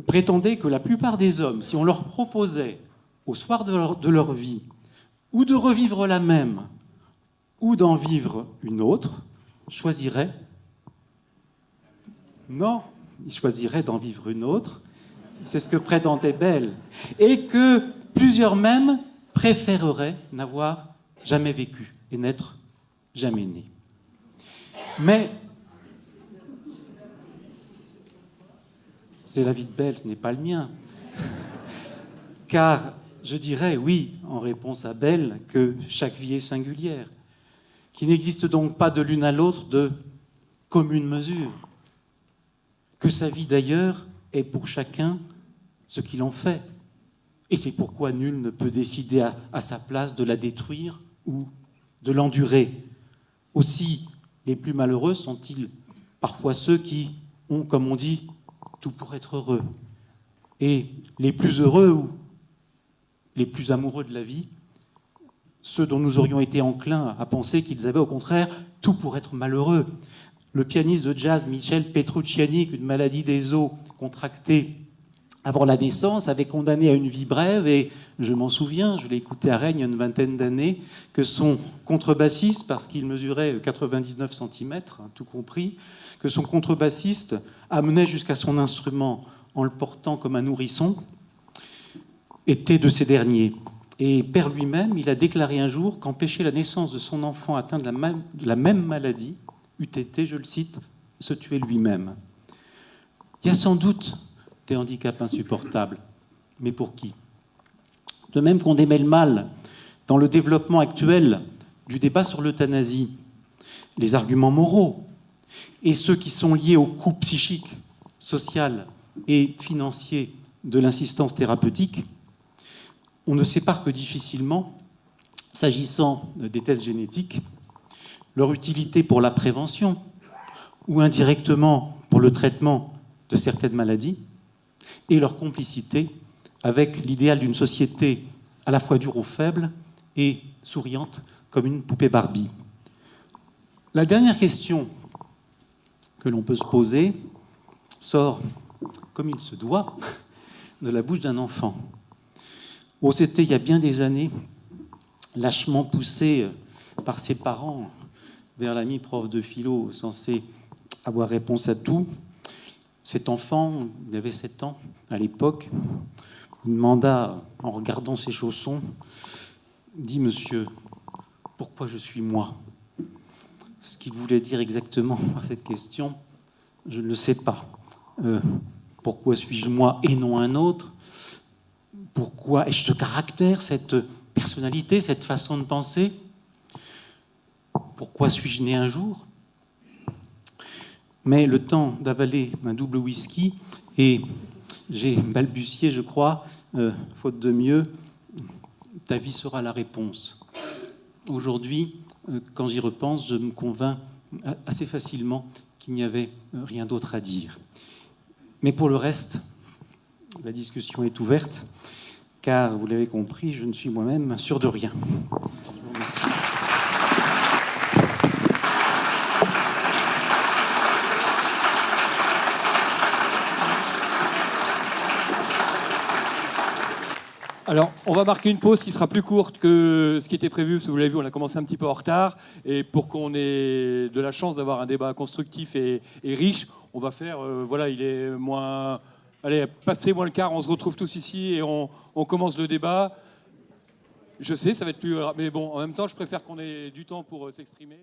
prétendait que la plupart des hommes, si on leur proposait au soir de leur vie, ou de revivre la même, ou d'en vivre une autre, choisiraient... Non, ils choisiraient d'en vivre une autre. C'est ce que prétendait Bell. Et que plusieurs même préféreraient n'avoir jamais vécu et n'être jamais nés. Mais c'est l'avis de Bell, ce n'est pas le mien. Car je dirais, oui, en réponse à Bell, que chaque vie est singulière, qu'il n'existe donc pas de l'une à l'autre de commune mesure, que sa vie d'ailleurs est pour chacun ce qu'il en fait. Et c'est pourquoi nul ne peut décider à sa place de la détruire ou de l'endurer. Aussi, les plus malheureux sont-ils parfois ceux qui ont, comme on dit, tout pour être heureux. Et les plus heureux ou les plus amoureux de la vie, ceux dont nous aurions été enclins à penser qu'ils avaient au contraire tout pour être malheureux. Le pianiste de jazz Michel Petrucciani, qu'une maladie des os contractée avant la naissance, avait condamné à une vie brève, et je m'en souviens, je l'ai écouté à Rennes il y a une vingtaine d'années, que son contrebassiste, parce qu'il mesurait 99 cm, tout compris, que son contrebassiste amenait jusqu'à son instrument en le portant comme un nourrisson, était de ces derniers. Et Père lui-même, il a déclaré un jour qu'empêcher la naissance de son enfant atteint de la même maladie eût été, je le cite, se tuer lui-même. Il y a sans doute des handicaps insupportables, mais pour qui? De même qu'on démêle mal dans le développement actuel du débat sur l'euthanasie les arguments moraux et ceux qui sont liés au coût psychique, social et financier de l'insistance thérapeutique, on ne sépare que difficilement, s'agissant des tests génétiques, leur utilité pour la prévention ou indirectement pour le traitement de certaines maladies et leur complicité avec l'idéal d'une société à la fois dure aux faibles et souriante comme une poupée Barbie. La dernière question que l'on peut se poser sort, comme il se doit, de la bouche d'un enfant. Oh, c'était il y a bien des années, lâchement poussé par ses parents vers l'ami prof de philo censé avoir réponse à tout. cet enfant, il avait 7 ans à l'époque, me demanda, en regardant ses chaussons, dit monsieur, pourquoi je suis moi? Ce qu'il voulait dire exactement par cette question, je ne le sais pas. Pourquoi suis-je moi et non un autre? Pourquoi ai-je ce caractère, cette personnalité, cette façon de penser? Pourquoi suis-je né un jour? Mais le temps d'avaler un double whisky, et j'ai balbutié, je crois, faute de mieux, ta vie sera la réponse. Aujourd'hui, quand j'y repense, je me convainc assez facilement qu'il n'y avait rien d'autre à dire. Mais pour le reste, la discussion est ouverte, car, vous l'avez compris, je ne suis moi-même sûr de rien. Je vous remercie. Alors, on va marquer une pause qui sera plus courte que ce qui était prévu, parce que vous l'avez vu, on a commencé un petit peu en retard. Et pour qu'on ait de la chance d'avoir un débat constructif et riche, on va faire, voilà, il est moins... Allez, passez moins le quart, on se retrouve tous ici et on commence le débat. Je sais, ça va être plus... Mais bon, en même temps, je préfère qu'on ait du temps pour s'exprimer.